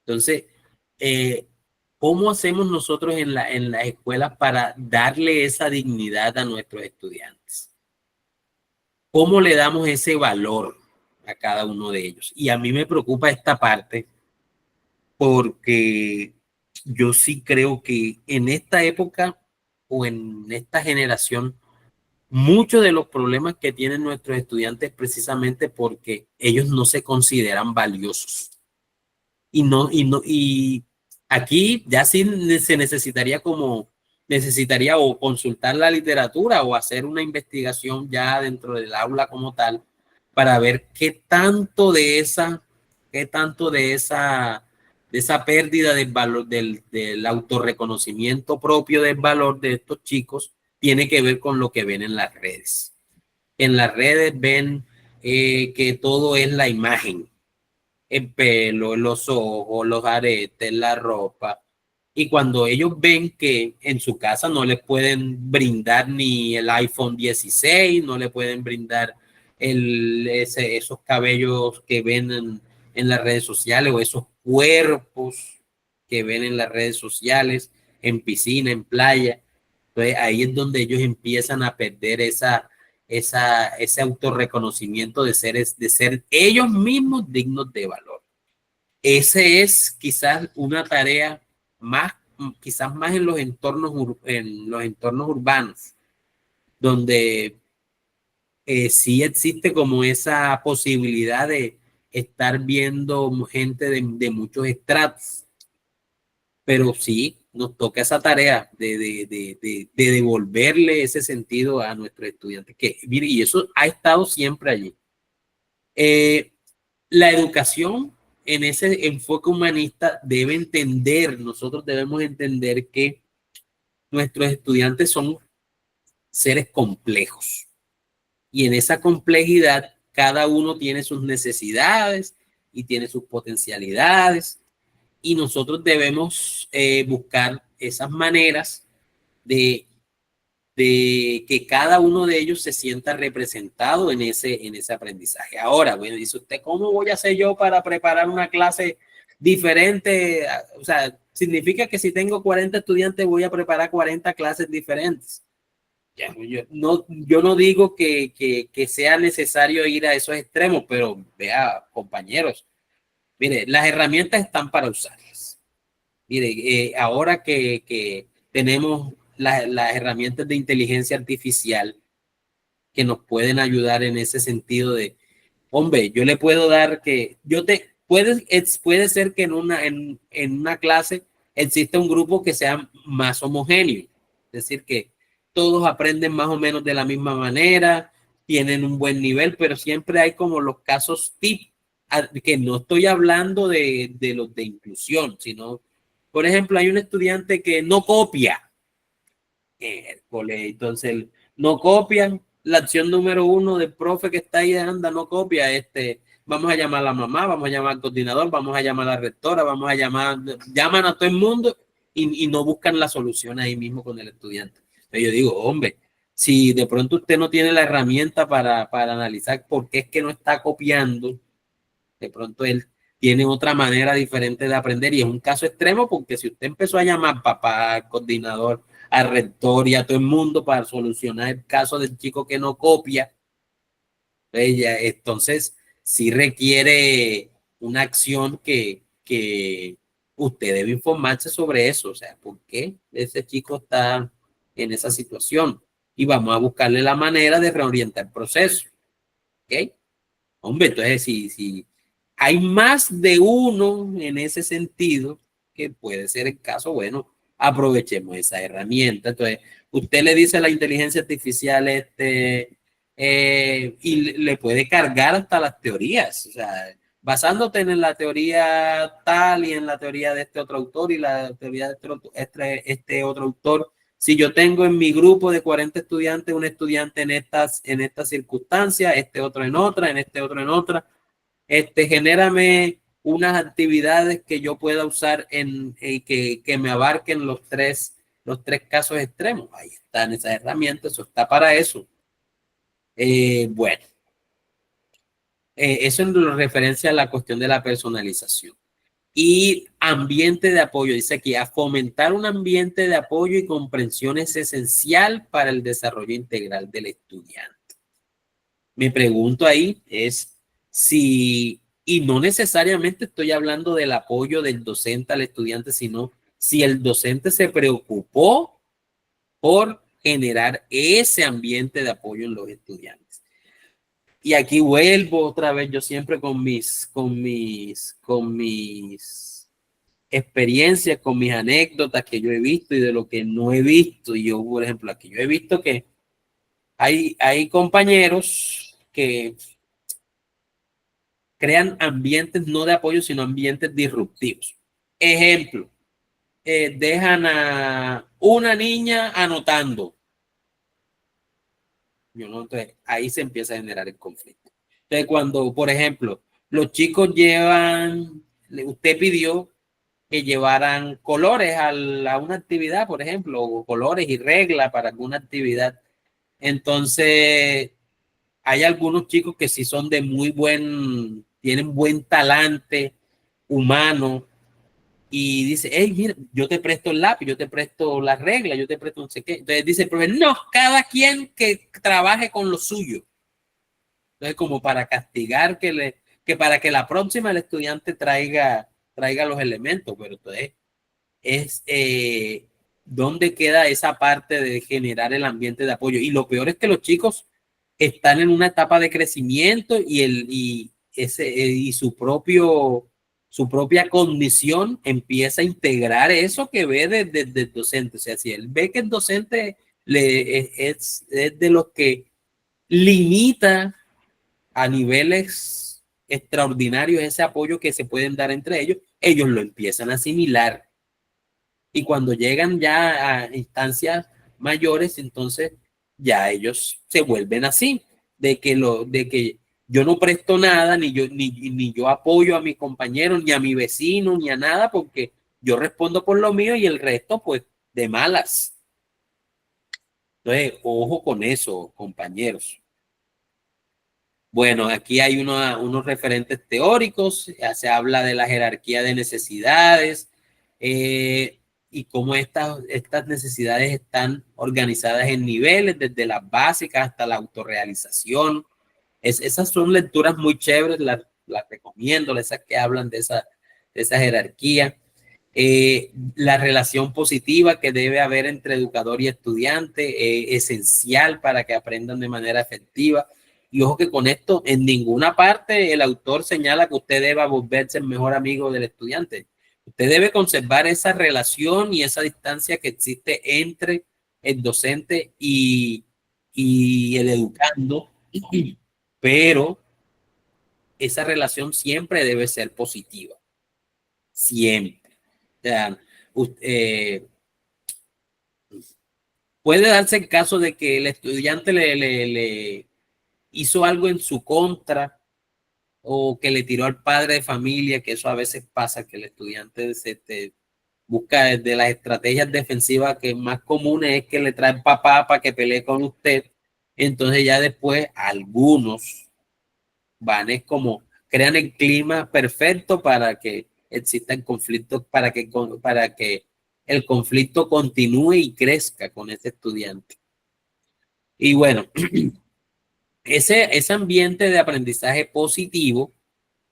Entonces, ¿cómo hacemos nosotros en la escuela para darle esa dignidad a nuestros estudiantes? ¿Cómo le damos ese valor a cada uno de ellos? Y a mí me preocupa esta parte porque yo sí creo que en esta época o en esta generación, muchos de los problemas que tienen nuestros estudiantes precisamente porque ellos no se consideran valiosos. Y aquí ya sí se necesitaría o consultar la literatura o hacer una investigación ya dentro del aula como tal para ver qué tanto de esa pérdida del valor, del autorreconocimiento propio del valor de estos chicos tiene que ver con lo que ven en las redes. En las redes ven que todo es la imagen, el pelo, los ojos, los aretes, la ropa. Y cuando ellos ven que en su casa no les pueden brindar ni el iPhone 16, no le pueden brindar esos cabellos que ven en las redes sociales o esos cuerpos que ven en las redes sociales, en piscina, en playa. Entonces ahí es donde ellos empiezan a perder ese autorreconocimiento de ser ellos mismos dignos de valor. Ese es quizás una tarea quizás más en los entornos urbanos, donde sí existe como esa posibilidad de estar viendo gente de muchos estratos, pero sí nos toca esa tarea de devolverle ese sentido a nuestros estudiantes, y eso ha estado siempre allí. La educación en ese enfoque humanista nosotros debemos entender que nuestros estudiantes son seres complejos. Y en esa complejidad, cada uno tiene sus necesidades y tiene sus potencialidades. Y nosotros debemos buscar esas maneras de que cada uno de ellos se sienta representado en ese aprendizaje. Ahora, bueno, dice usted, ¿cómo voy a hacer yo para preparar una clase diferente? O sea, significa que si tengo 40 estudiantes voy a preparar 40 clases diferentes. Yo no digo que sea necesario ir a esos extremos, pero vea, compañeros, mire, las herramientas están para usarlas. Mire, ahora que tenemos las herramientas de inteligencia artificial que nos pueden ayudar en ese sentido de, hombre, yo le puedo dar puede ser que en una clase exista un grupo que sea más homogéneo, es decir, que todos aprenden más o menos de la misma manera, tienen un buen nivel, pero siempre hay como los casos tip, que no estoy hablando de los de inclusión, sino, por ejemplo, hay un estudiante que no copia, entonces no copian, la acción número 1 del profe que está ahí, anda, no copia, vamos a llamar a la mamá, vamos a llamar al coordinador, vamos a llamar a la rectora, llaman a todo el mundo y no buscan la solución ahí mismo con el estudiante. Entonces yo digo, hombre, si de pronto usted no tiene la herramienta para analizar por qué es que no está copiando, de pronto él tiene otra manera diferente de aprender, y es un caso extremo porque si usted empezó a llamar papá, al coordinador, al rector y a todo el mundo para solucionar el caso del chico que no copia, entonces sí requiere una acción que usted debe informarse sobre eso, o sea, ¿por qué ese chico está en esa situación? Y vamos a buscarle la manera de reorientar el proceso. ¿Ok? Hombre, entonces si hay más de uno en ese sentido, que puede ser el caso, bueno, aprovechemos esa herramienta. Entonces, usted le dice a la inteligencia artificial y le puede cargar hasta las teorías, o sea, basándote en la teoría tal y en la teoría de este otro autor y la teoría de este otro autor. Si yo tengo en mi grupo de 40 estudiantes, un estudiante en estas circunstancias, este otro en otra, este otro en otra, genérame unas actividades que yo pueda usar que me abarquen los tres casos extremos. Ahí están esas herramientas, eso está para eso. Bueno, eso en referencia a la cuestión de la personalización. Y ambiente de apoyo, dice aquí, a fomentar un ambiente de apoyo y comprensión es esencial para el desarrollo integral del estudiante. Me pregunto ahí si, y no necesariamente estoy hablando del apoyo del docente al estudiante, sino si el docente se preocupó por generar ese ambiente de apoyo en los estudiantes. Y aquí vuelvo otra vez, yo siempre con mis experiencias, con mis anécdotas que yo he visto y de lo que no he visto. Y yo, por ejemplo, aquí yo he visto que hay compañeros que crean ambientes no de apoyo, sino ambientes disruptivos. Ejemplo, dejan a una niña anotando. Entonces, ahí se empieza a generar el conflicto. Entonces, cuando, por ejemplo, los chicos usted pidió que llevaran colores a una actividad, por ejemplo, o colores y reglas para alguna actividad. Entonces, hay algunos chicos que sí son de tienen buen talante humano y dice, hey, mira, yo te presto el lápiz, yo te presto las reglas, yo te presto no sé qué. Entonces dice el profesor, no, cada quien que trabaje con lo suyo. Entonces, como para castigar que para que la próxima el estudiante traiga los elementos, pero entonces es dónde queda esa parte de generar el ambiente de apoyo. Y lo peor es que los chicos están en una etapa de crecimiento y su propia condición empieza a integrar eso que ve desde el docente. O sea, si él ve que el docente es de los que limita a niveles extraordinarios ese apoyo que se pueden dar entre ellos lo empiezan a asimilar. Y cuando llegan ya a instancias mayores, entonces ya ellos se vuelven así, de que yo no presto nada, ni yo apoyo a mis compañeros, ni a mi vecino, ni a nada, porque yo respondo por lo mío y el resto, pues, de malas. Entonces, ojo con eso, compañeros. Bueno, aquí hay unos referentes teóricos, ya se habla de la jerarquía de necesidades y cómo estas necesidades están organizadas en niveles, desde las básicas hasta la autorrealización. Esas son lecturas muy chéveres, las recomiendo, esas que hablan de esa jerarquía. La relación positiva que debe haber entre educador y estudiante es esencial para que aprendan de manera efectiva. Y ojo que con esto, en ninguna parte el autor señala que usted deba volverse el mejor amigo del estudiante. Usted debe conservar esa relación y esa distancia que existe entre el docente y el educando, pero esa relación siempre debe ser positiva. Siempre. O sea, puede darse el caso de que el estudiante le hizo algo en su contra o que le tiró al padre de familia, que eso a veces pasa, que el estudiante busca desde las estrategias defensivas que más comunes es que le trae papá para que pelee con usted. Entonces ya después algunos crean el clima perfecto para que existan conflictos, para que el conflicto continúe y crezca con ese estudiante. Y bueno, ese ambiente de aprendizaje positivo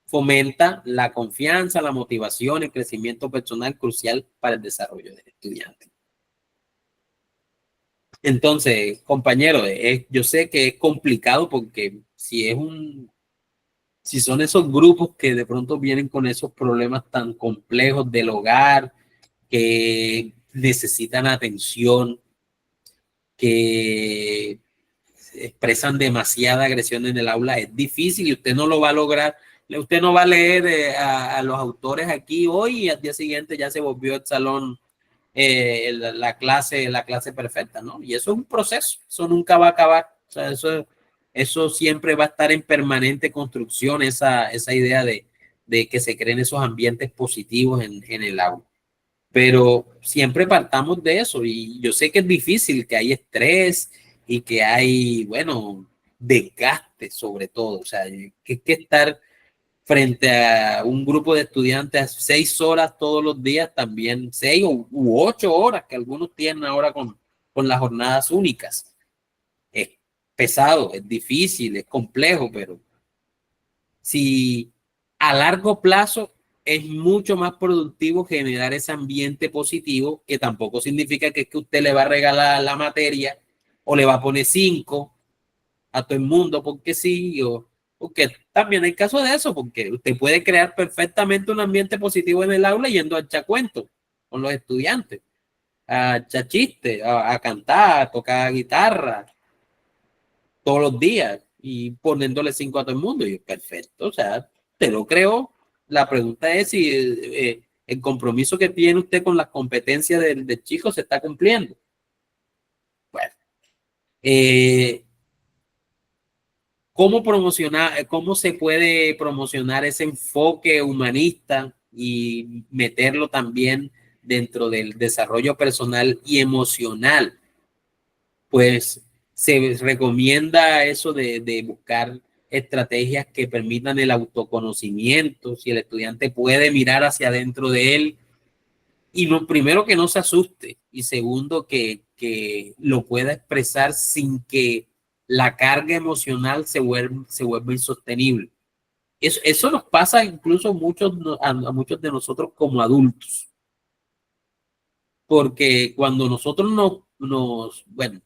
fomenta la confianza, la motivación, el crecimiento personal crucial para el desarrollo del estudiante. Entonces, compañero, yo sé que es complicado porque si son esos grupos que de pronto vienen con esos problemas tan complejos del hogar, que necesitan atención, que expresan demasiada agresión en el aula, es difícil y usted no lo va a lograr. Usted no va a leer a los autores aquí hoy y al día siguiente ya se volvió el salón, la clase perfecta, ¿no? Y eso es un proceso, eso nunca va a acabar. O sea, eso siempre va a estar en permanente construcción, esa idea de que se creen esos ambientes positivos en el aula. Pero siempre partamos de eso y yo sé que es difícil, que hay estrés y que hay, bueno, desgaste sobre todo. O sea, que es que estar frente a un grupo de estudiantes 6 horas todos los días, también 6 u 8 horas que algunos tienen ahora con las jornadas únicas. Es pesado, es difícil, es complejo, pero si a largo plazo es mucho más productivo generar ese ambiente positivo, que tampoco significa que usted le va a regalar la materia o le va a poner 5 a todo el mundo porque sí, porque también hay casos de eso, porque usted puede crear perfectamente un ambiente positivo en el aula yendo a echar cuentos con los estudiantes, a echar chistes, a cantar, a tocar guitarra todos los días y poniéndole 5 a todo el mundo. Y perfecto, o sea, te lo creo. La pregunta es si el compromiso que tiene usted con las competencias del chico se está cumpliendo. Bueno, ¿cómo se puede promocionar ese enfoque humanista y meterlo también dentro del desarrollo personal y emocional? Pues se recomienda eso de buscar estrategias que permitan el autoconocimiento, si el estudiante puede mirar hacia adentro de él, y primero que no se asuste, y segundo que lo pueda expresar sin que la carga emocional se vuelva insostenible. Eso nos pasa incluso a muchos de nosotros como adultos, porque cuando nosotros bueno,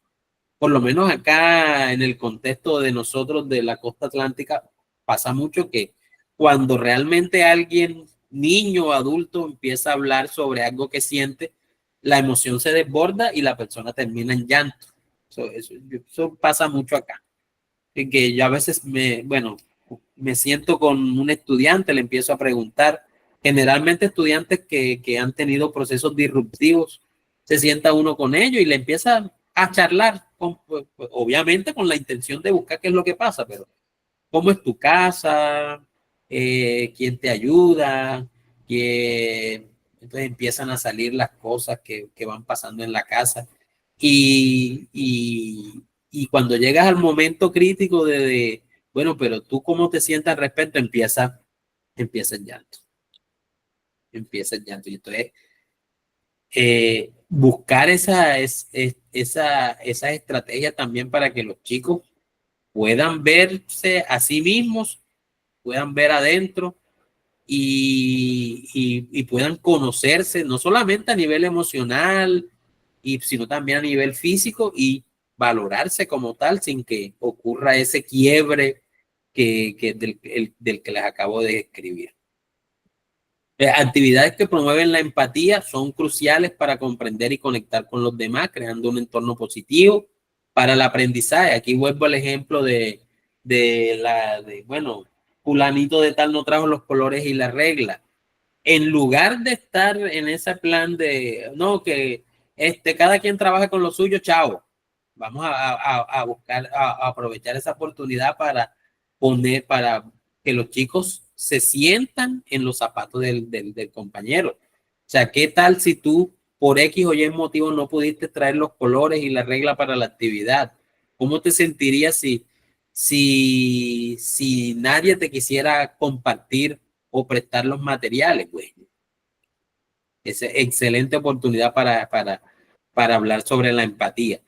por lo menos acá en el contexto de nosotros de la costa atlántica, pasa mucho que cuando realmente alguien, niño o adulto, empieza a hablar sobre algo que siente, la emoción se desborda y la persona termina en llanto. Eso pasa mucho acá. Que yo a veces me siento con un estudiante, le empiezo a preguntar, generalmente estudiantes que han tenido procesos disruptivos, se sienta uno con ellos y le empieza a charlar, obviamente con la intención de buscar qué es lo que pasa, pero ¿cómo es tu casa? ¿Quién te ayuda? Entonces empiezan a salir las cosas que van pasando en la casa. Y cuando llegas al momento crítico bueno, pero tú cómo te sientas al respecto, empieza el llanto. Empieza el llanto. Y entonces, buscar esas estrategias también para que los chicos puedan verse a sí mismos, puedan ver adentro y puedan conocerse, no solamente a nivel emocional, sino también a nivel físico, y valorarse como tal sin que ocurra ese quiebre del que les acabo de describir. Actividades que promueven la empatía son cruciales para comprender y conectar con los demás, creando un entorno positivo para el aprendizaje. Aquí vuelvo al ejemplo bueno, fulanito de tal no trajo los colores y la regla. En lugar de estar en ese plan de, no, que cada quien trabaja con lo suyo, chao. Vamos a buscar, a aprovechar esa oportunidad para que los chicos se sientan en los zapatos del compañero. O sea, ¿qué tal si tú por X o Y motivo no pudiste traer los colores y la regla para la actividad? ¿Cómo te sentirías si nadie te quisiera compartir o prestar los materiales, güey? Es excelente oportunidad para hablar sobre la empatía.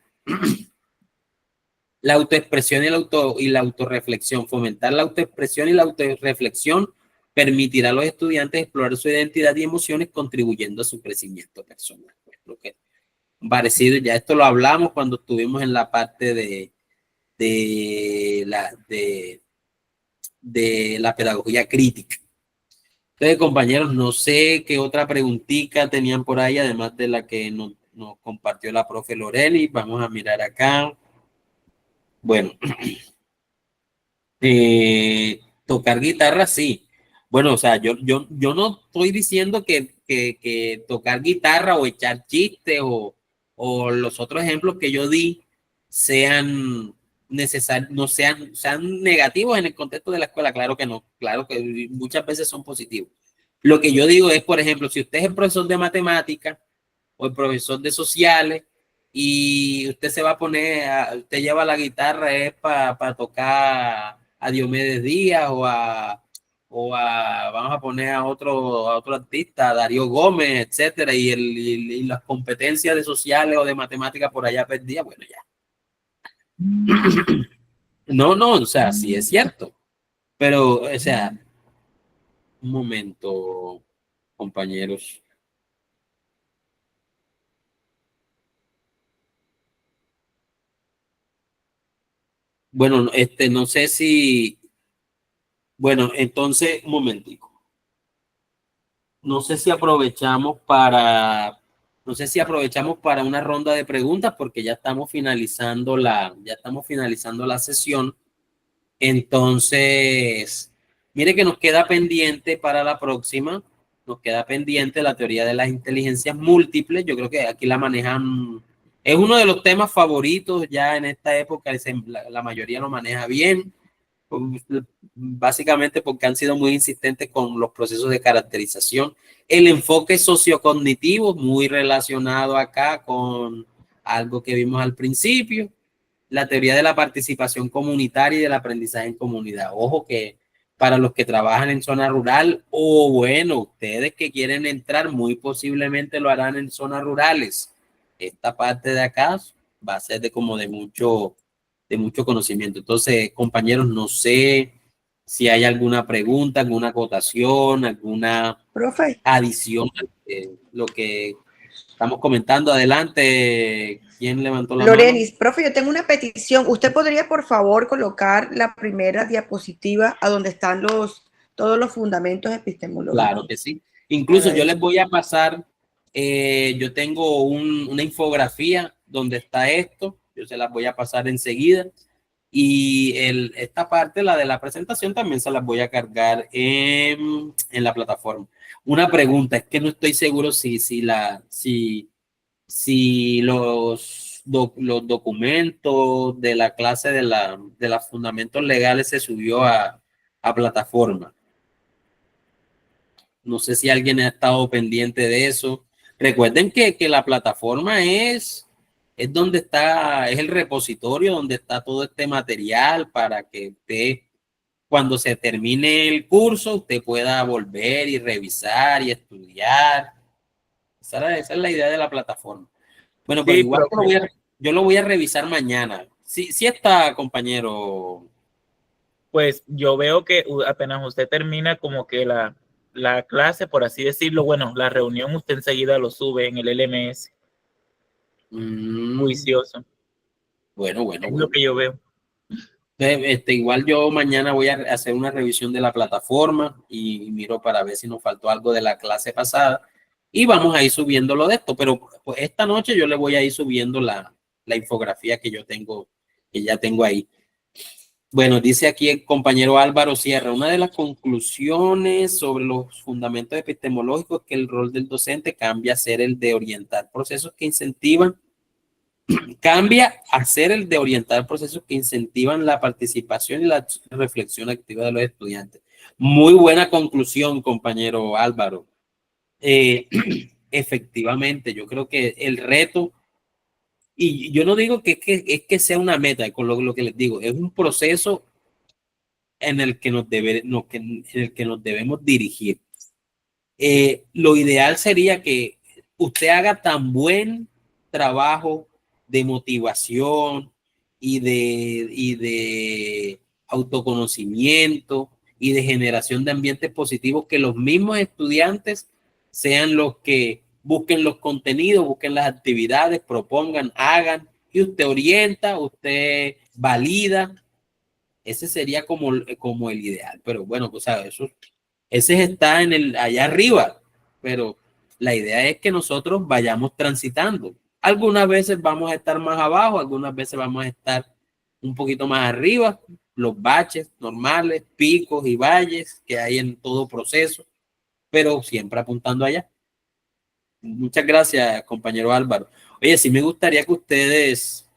La autoexpresión y la autorreflexión. Fomentar la autoexpresión y la autorreflexión permitirá a los estudiantes explorar su identidad y emociones, contribuyendo a su crecimiento personal. Pues, lo que parecido, ya esto lo hablamos cuando estuvimos en la parte de la pedagogía crítica. Entonces, compañeros, no sé qué otra preguntita tenían por ahí, además de la que nos compartió la profe Loreli. Vamos a mirar acá. Bueno, tocar guitarra, sí. Bueno, o sea, yo no estoy diciendo que tocar guitarra o echar chistes o los otros ejemplos que yo di sean necesarios, no sean negativos en el contexto de la escuela. Claro que no, claro que muchas veces son positivos. Lo que yo digo es, por ejemplo, si usted es el profesor de matemáticas o el profesor de sociales y usted se va a poner, usted lleva la guitarra es para tocar a Diomedes Díaz vamos a poner a otro artista, a Darío Gómez, etcétera, y las competencias de sociales o de matemáticas por allá perdidas, bueno, ya. No, o sea, sí es cierto, pero, o sea, un momento, compañeros. Bueno, no sé si, bueno, entonces, un momentico. No sé si aprovechamos para una ronda de preguntas, porque ya estamos finalizando la sesión. Entonces, mire que nos queda pendiente para la próxima, nos queda pendiente la teoría de las inteligencias múltiples. Yo creo que aquí la manejan, es uno de los temas favoritos ya en esta época, la mayoría lo maneja bien, básicamente porque han sido muy insistentes con los procesos de caracterización. El enfoque sociocognitivo, muy relacionado acá con algo que vimos al principio. la teoría de la participación comunitaria y del aprendizaje en comunidad. Ojo que para los que trabajan en zona rural, o bueno, ustedes que quieren entrar, muy posiblemente lo harán en zonas rurales. Esta parte de acá va a ser de mucho conocimiento. Entonces, compañeros, no sé si hay alguna pregunta, alguna acotación, alguna Profe. adición a lo que estamos comentando. Adelante. ¿Quién levantó la Lorenis, mano? profe, yo tengo una petición. ¿Usted podría, por favor, colocar la primera diapositiva a donde están todos los fundamentos epistemológicos? Claro que sí. Incluso yo les voy a pasar, yo tengo una infografía donde está esto, yo se las voy a pasar enseguida. Y esta parte, la de la presentación, también se las voy a cargar en la plataforma. Una pregunta, es que no estoy seguro si los documentos de la clase de los fundamentos legales se subió a plataforma. No sé si alguien ha estado pendiente de eso. Recuerden que la plataforma es donde está, es el repositorio donde está todo este material para que usted, cuando se termine el curso, usted pueda volver y revisar y estudiar. Esa es la idea de la plataforma. Bueno, pues Sí, igual profe. yo lo voy a revisar mañana. Sí está, compañero. Pues yo veo que apenas usted termina como que la clase, por así decirlo, bueno, la reunión usted enseguida lo sube en el LMS. Juicioso. Bueno. Es lo que yo veo. Igual yo mañana voy a hacer una revisión de la plataforma y miro para ver si nos faltó algo de la clase pasada y vamos a ir subiéndolo de esto, pero pues esta noche yo le voy a ir subiendo la infografía que ya tengo ahí. Bueno, dice aquí el compañero Álvaro Sierra, una de las conclusiones sobre los fundamentos epistemológicos es que el rol del docente cambia a ser el de orientar procesos que incentivan la participación y la reflexión activa de los estudiantes. Muy buena conclusión, compañero Álvaro. Efectivamente, yo creo que el reto, y yo no digo que sea una meta, con lo que les digo, es un proceso en el que nos debemos dirigir. Lo ideal sería que usted haga tan buen trabajo de motivación y de autoconocimiento y de generación de ambientes positivos, que los mismos estudiantes sean los que busquen los contenidos, busquen las actividades, propongan, hagan, y usted orienta, usted valida. Ese sería como el ideal, pero bueno, pues ese está allá arriba, pero la idea es que nosotros vayamos transitando. Algunas veces vamos a estar más abajo, algunas veces vamos a estar un poquito más arriba, los baches normales, picos y valles que hay en todo proceso, pero siempre apuntando allá. Muchas gracias, compañero Álvaro. Oye, sí me gustaría que ustedes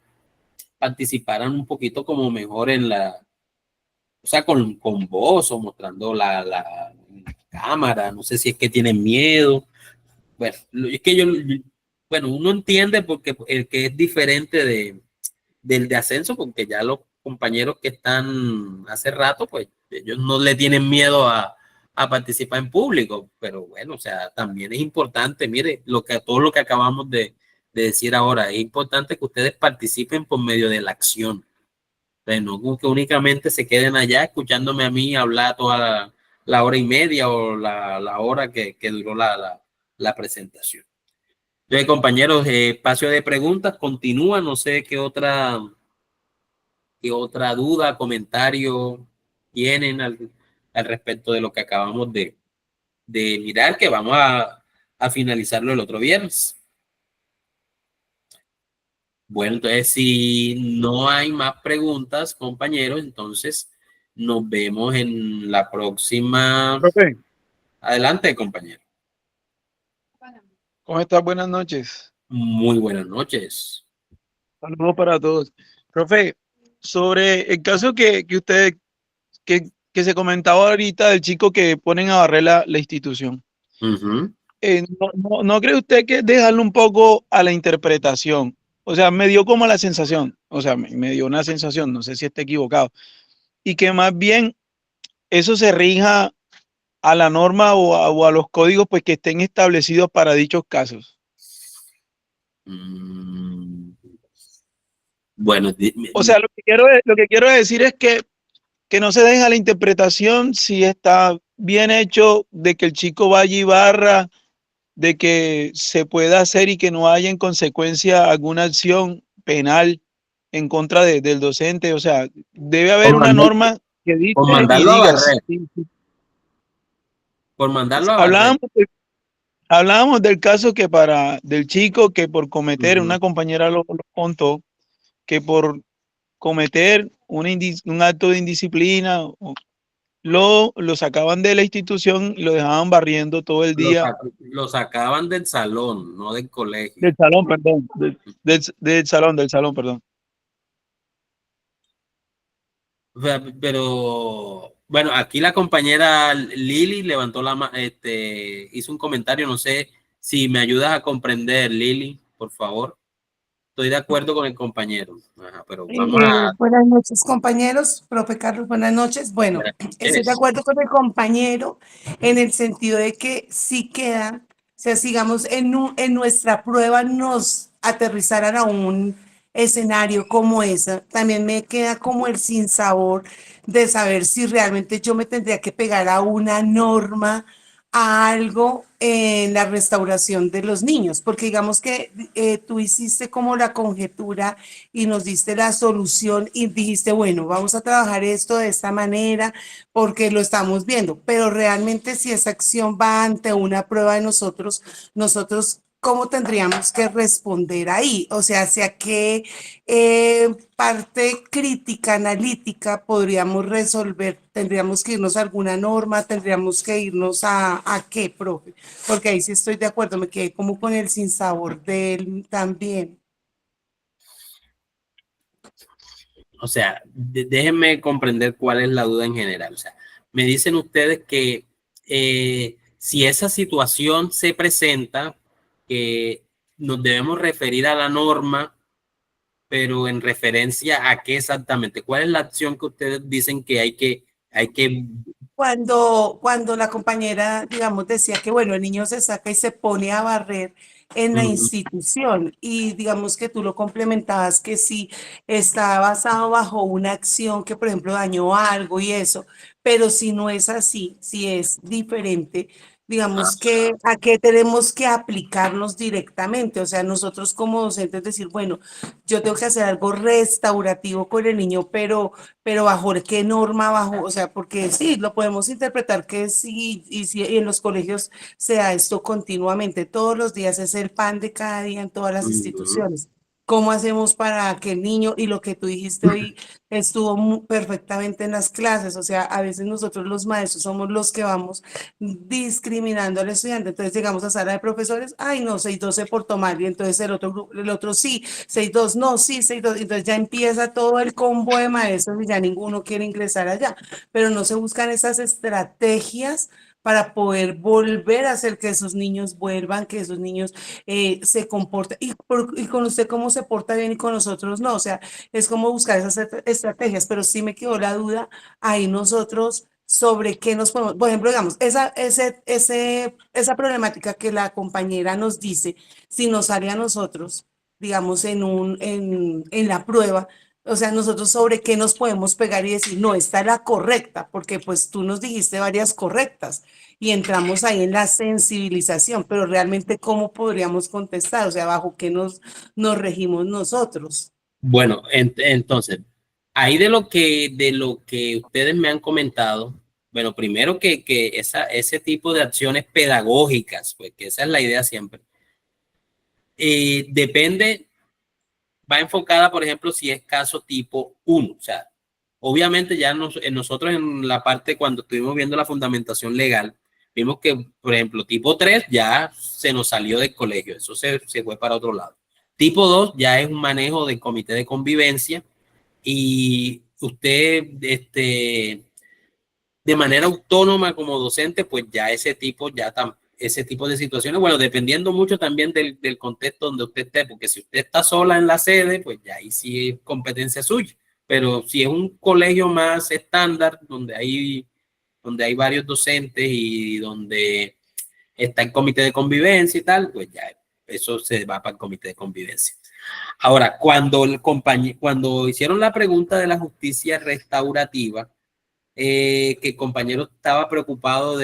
participaran un poquito como mejor o sea, con voz o mostrando la cámara. No sé si es que tienen miedo. Bueno, es que bueno, uno entiende porque el que es diferente del de ascenso, porque ya los compañeros que están hace rato, pues ellos no le tienen miedo a participar en público, pero bueno, o sea, también es importante, mire, todo lo que acabamos de decir ahora, es importante que ustedes participen por medio de la acción. No que únicamente se queden allá escuchándome a mí hablar toda la hora y media o la hora que duró la presentación. Entonces, compañeros, espacio de preguntas continúa. No sé qué otra duda, comentario tienen al respecto de lo que acabamos de mirar, que vamos a finalizarlo el otro viernes. Bueno, entonces si no hay más preguntas, compañeros, entonces nos vemos en la próxima. Profe, Adelante, compañero. ¿cómo estás? Buenas noches. Muy buenas noches. Saludos para todos. Profe, sobre el caso que se comentaba ahorita del chico que ponen a barrer la institución. ¿No cree usted que dejarlo un poco a la interpretación? O sea, me dio como la sensación, o sea, me dio una sensación, no sé si esté equivocado, y que más bien eso se rija a la norma o a los códigos pues que estén establecidos para dichos casos. Bueno, O sea, lo que quiero decir es que no se dejen a la interpretación si está bien hecho de que el chico vaya y barra, de que se pueda hacer y que no haya en consecuencia alguna acción penal en contra del docente. O sea, debe haber por, una mandar- norma que dice por y mandarlo a diga. barrer, por mandarlo a barrer. Hablábamos, hablábamos del caso que del chico que por cometer, Ujú. una compañera lo contó, que por cometer un acto de indisciplina lo sacaban de la institución y lo dejaban barriendo todo el día. Lo sacaban del salón, no del colegio. Del salón, perdón. Del salón, perdón. O sea, pero bueno, aquí la compañera Lili levantó hizo un comentario, no sé si me ayudas a comprender, Lili, por favor. Estoy de acuerdo con el compañero. Ajá, pero vamos a... Buenas noches, compañeros. Profe Carlos, buenas noches. Bueno, estoy de acuerdo con el compañero en el sentido de que sí queda, o sea, sigamos en nuestra prueba nos aterrizaran a un escenario como ese. También me queda como el sinsabor de saber si realmente yo me tendría que pegar a una norma, a algo en la restauración de los niños, porque digamos que tú hiciste como la conjetura y nos diste la solución y dijiste, bueno, vamos a trabajar esto de esta manera porque lo estamos viendo, pero realmente si esa acción va ante una prueba de nosotros, ¿cómo tendríamos que responder ahí? O sea, ¿hacia qué parte crítica, analítica podríamos resolver? ¿Tendríamos que irnos a alguna norma? ¿Tendríamos que irnos a qué, profe? Porque ahí sí estoy de acuerdo, me quedé como con el sinsabor de él también. O sea, déjenme comprender cuál es la duda en general. O sea, me dicen ustedes que si esa situación se presenta, que nos debemos referir a la norma, pero en referencia a qué exactamente. ¿Cuál es la acción que ustedes dicen que hay que... Cuando la compañera, digamos, decía que, bueno, el niño se saca y se pone a barrer en la institución y digamos que tú lo complementabas que si está basado bajo una acción que, por ejemplo, dañó algo y eso, pero si no es así, si es diferente, digamos que a qué tenemos que aplicarnos directamente, o sea, nosotros como docentes decir, bueno, yo tengo que hacer algo restaurativo con el niño, pero bajo qué norma, bajo, o sea, porque sí, lo podemos interpretar que sí, y en los colegios se da esto continuamente, todos los días es el pan de cada día en todas las instituciones. ¿Cómo hacemos para que el niño, y lo que tú dijiste hoy estuvo perfectamente en las clases, o sea, a veces nosotros los maestros somos los que vamos discriminando al estudiante, entonces llegamos a sala de profesores, ay no, 6-2 se portó mal, y entonces el otro sí, 6-2, no, sí, 6-2, entonces ya empieza todo el combo de maestros y ya ninguno quiere ingresar allá, pero no se buscan esas estrategias para poder volver a hacer que esos niños vuelvan, que esos niños se comporten, y con usted cómo se porta bien y con nosotros no, o sea, es como buscar esas estrategias, pero sí me quedó la duda ahí nosotros sobre qué nos podemos, por ejemplo, digamos, esa problemática que la compañera nos dice, si nos sale a nosotros, digamos, en la prueba, o sea, nosotros sobre qué nos podemos pegar y decir, no, esta es la correcta, porque pues tú nos dijiste varias correctas y entramos ahí en la sensibilización, pero realmente cómo podríamos contestar, o sea, bajo qué nos regimos nosotros. Bueno, entonces, ahí de lo que ustedes me han comentado, bueno, primero que ese tipo de acciones pedagógicas, pues que esa es la idea siempre, depende, va enfocada, por ejemplo, si es caso tipo 1, o sea, obviamente ya nosotros en la parte cuando estuvimos viendo la fundamentación legal, vimos que, por ejemplo, tipo 3 ya se nos salió del colegio, eso se fue para otro lado. Tipo 2 ya es un manejo del comité de convivencia y usted, de manera autónoma como docente, pues ya ese tipo, ese tipo de situaciones, bueno, dependiendo mucho también del contexto donde usted esté, porque si usted está sola en la sede, pues ya ahí sí es competencia suya, pero si es un colegio más estándar, donde hay varios docentes y donde está el comité de convivencia y tal, pues ya eso se va para el comité de convivencia. Ahora, cuando hicieron la pregunta de la justicia restaurativa, que el compañero estaba preocupado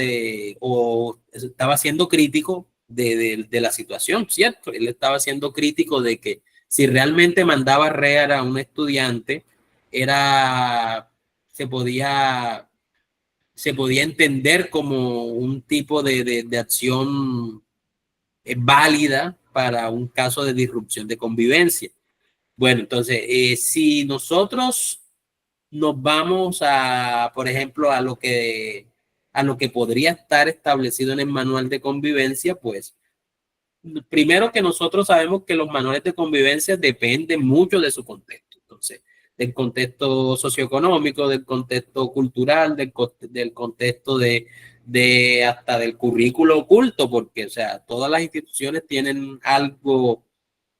o estaba siendo crítico de la situación, ¿cierto? Él estaba siendo crítico de que si realmente mandaba arrear a un estudiante, se podía entender como un tipo de acción válida para un caso de disrupción de convivencia. Bueno, entonces, si nosotros nos vamos por ejemplo, a lo que podría estar establecido en el manual de convivencia, pues, primero que nosotros sabemos que los manuales de convivencia dependen mucho de su contexto. Entonces, del contexto socioeconómico, del contexto cultural, del contexto hasta del currículo oculto, porque, o sea, todas las instituciones tienen algo,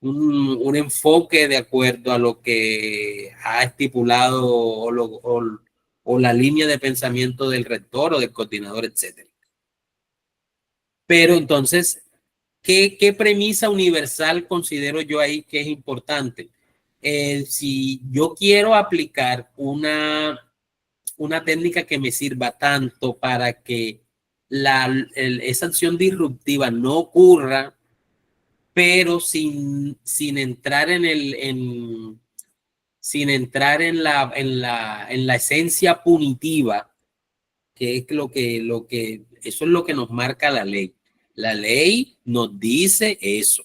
un enfoque de acuerdo a lo que ha estipulado o la línea de pensamiento del rector o del coordinador, etcétera. Pero entonces, ¿qué premisa universal considero yo ahí que es importante? Si yo quiero aplicar una técnica que me sirva tanto para que esa acción disruptiva no ocurra, pero sin entrar sin entrar en la esencia punitiva, que es eso es lo que nos marca la ley. La ley nos dice eso,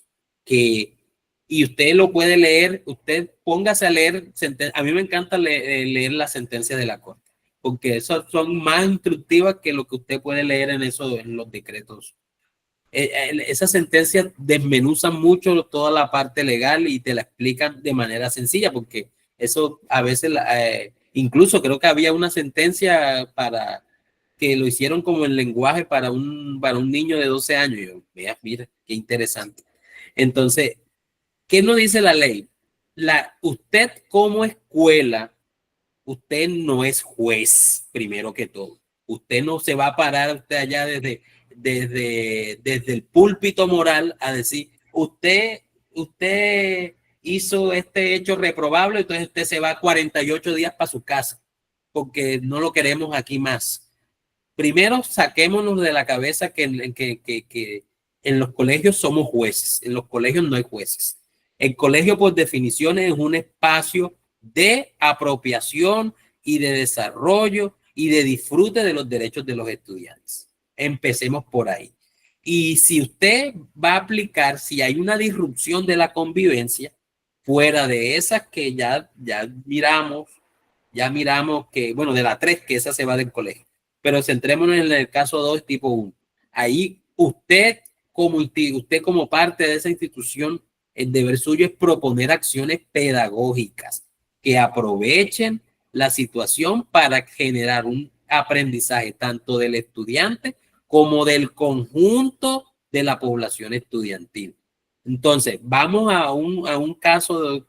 y usted lo puede leer, usted póngase a leer, a mí me encanta leer las sentencias de la Corte, porque esas son más instructivas que lo que usted puede leer en los decretos. Esas sentencias desmenuzan mucho toda la parte legal y te la explican de manera sencilla, porque eso a veces, incluso creo que había una sentencia que lo hicieron como en lenguaje para un niño de 12 años. Y yo, mira, qué interesante. Entonces, ¿qué nos dice la ley? Usted como escuela, usted no es juez, primero que todo. Usted no se va a parar usted allá desde el púlpito moral a decir, usted hizo este hecho reprobable, entonces usted se va 48 días para su casa, porque no lo queremos aquí más. Primero, saquémonos de la cabeza que en los colegios somos jueces. En los colegios no hay jueces. El colegio, por definición, es un espacio de apropiación y de desarrollo y de disfrute de los derechos de los estudiantes. Empecemos por ahí. Y si usted va a aplicar, si hay una disrupción de la convivencia, fuera de esas que ya miramos que, bueno, de la 3, que esa se va del colegio. Pero centrémonos en el caso 2, tipo 1. Ahí usted como parte de esa institución, el deber suyo es proponer acciones pedagógicas que aprovechen la situación para generar un aprendizaje tanto del estudiante como del conjunto de la población estudiantil. Entonces, vamos a un caso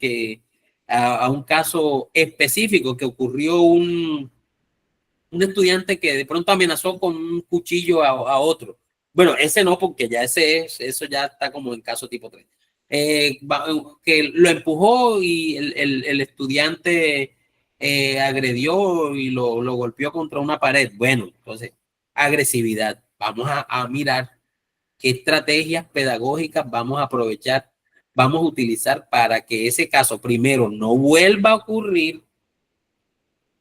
a un caso específico que ocurrió un estudiante que de pronto amenazó con un cuchillo a otro. Bueno, ese no, porque ya eso ya está como en caso tipo 3. Que lo empujó y el estudiante agredió y lo golpeó contra una pared. Bueno, entonces, agresividad. Vamos a mirar qué estrategias pedagógicas vamos a aprovechar, vamos a utilizar para que ese caso, primero, no vuelva a ocurrir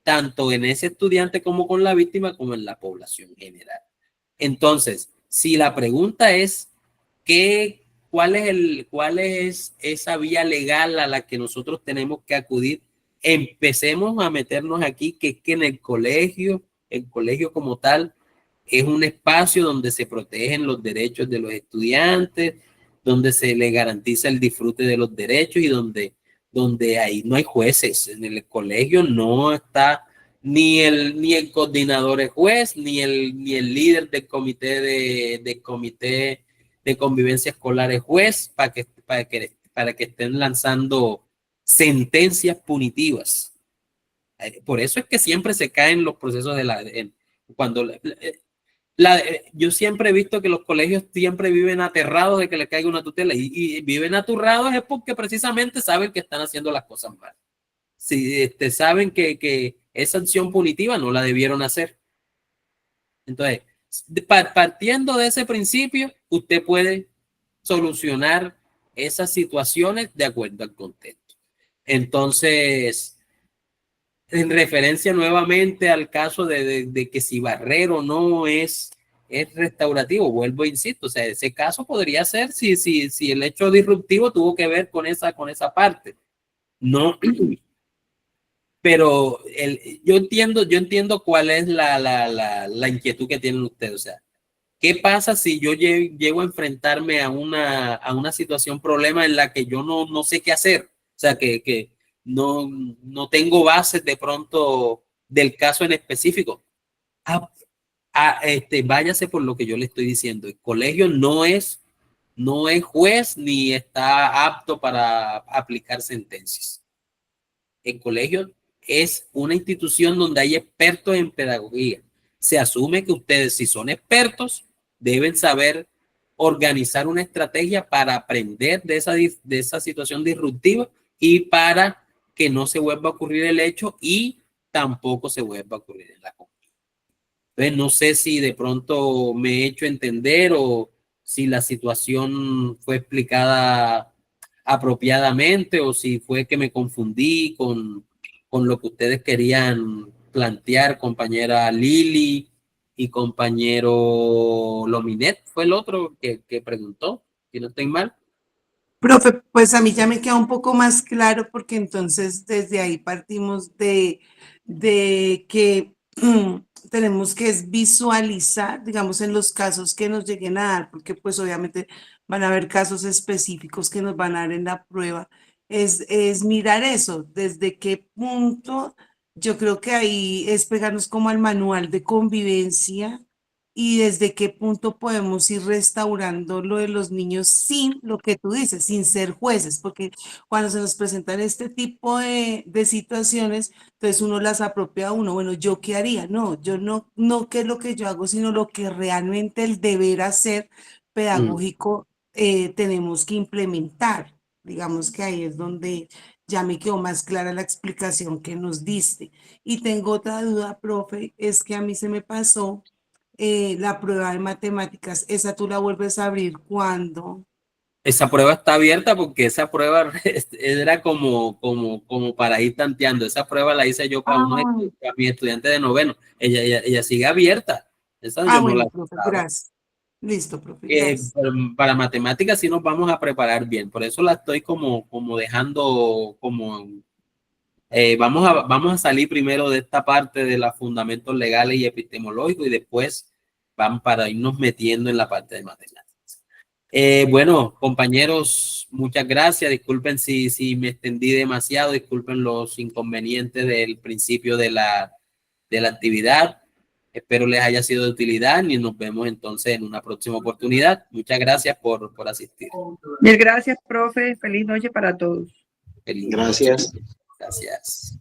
tanto en ese estudiante como con la víctima, como en la población general. Entonces, si la pregunta es ¿cuál es esa vía legal a la que nosotros tenemos que acudir? Empecemos a meternos aquí, que es que en el colegio como tal es un espacio donde se protegen los derechos de los estudiantes, donde se le garantiza el disfrute de los derechos y donde ahí no hay jueces. En el colegio no ni el coordinador es juez, ni el líder del comité de convivencia escolar es juez para que estén lanzando sentencias punitivas. Por eso es que siempre se caen los procesos yo siempre he visto que los colegios siempre viven aterrados de que le caiga una tutela y viven aterrados es porque precisamente saben que están haciendo las cosas mal. Si saben que esa acción punitiva no la debieron hacer. Entonces, partiendo de ese principio, usted puede solucionar esas situaciones de acuerdo al contexto. Entonces, en referencia nuevamente al caso de que si barrer o no es restaurativo, vuelvo e insisto, o sea, ese caso podría ser si el hecho disruptivo tuvo que ver con esa parte. No, pero yo entiendo cuál es la inquietud que tienen ustedes. O sea, ¿qué pasa si yo llego a enfrentarme a una situación, problema en la que yo no sé qué hacer? O sea, que no tengo bases de pronto del caso en específico. Váyase por lo que yo le estoy diciendo. El colegio no es juez ni está apto para aplicar sentencias. El colegio es una institución donde hay expertos en pedagogía. Se asume que ustedes, si son expertos, deben saber organizar una estrategia para aprender de esa situación disruptiva y para que no se vuelva a ocurrir el hecho y tampoco se vuelva a ocurrir en la comunidad. Entonces, no sé si de pronto me he hecho entender o si la situación fue explicada apropiadamente o si fue que me confundí con lo que ustedes querían plantear, compañera Lili y compañero Lominet, fue el otro que preguntó, si no estoy mal. Profe, pues a mí ya me queda un poco más claro porque entonces desde ahí partimos de que tenemos que visualizar, digamos, en los casos que nos lleguen a dar, porque pues obviamente van a haber casos específicos que nos van a dar en la prueba, es mirar eso, desde qué punto, yo creo que ahí es pegarnos como al manual de convivencia y desde qué punto podemos ir restaurando lo de los niños sin lo que tú dices, sin ser jueces, porque cuando se nos presentan este tipo de situaciones, entonces uno las apropia a uno, bueno, ¿yo qué haría? No, yo no qué es lo que yo hago, sino lo que realmente el deber hacer pedagógico tenemos que implementar. Digamos que ahí es donde ya me quedó más clara la explicación que nos diste. Y tengo otra duda, profe, es que a mí se me pasó la prueba de matemáticas. ¿Esa tú la vuelves a abrir cuando? Esa prueba está abierta porque esa prueba era como para ir tanteando. Esa prueba la hice yo para mi estudiante de noveno. Ella sigue abierta. Esa yo no bueno, la profe, he gracias. Listo, profe, gracias. para matemáticas sí nos vamos a preparar bien. Por eso la estoy como dejando vamos a salir primero de esta parte de los fundamentos legales y epistemológicos y después van para irnos metiendo en la parte de matemáticas. Bueno, compañeros, muchas gracias. Disculpen si me extendí demasiado, disculpen los inconvenientes del principio de la actividad. Espero les haya sido de utilidad y nos vemos entonces en una próxima oportunidad. Muchas gracias por asistir. Mil gracias, profe. Feliz noche para todos. Feliz Gracias. noche. Gracias.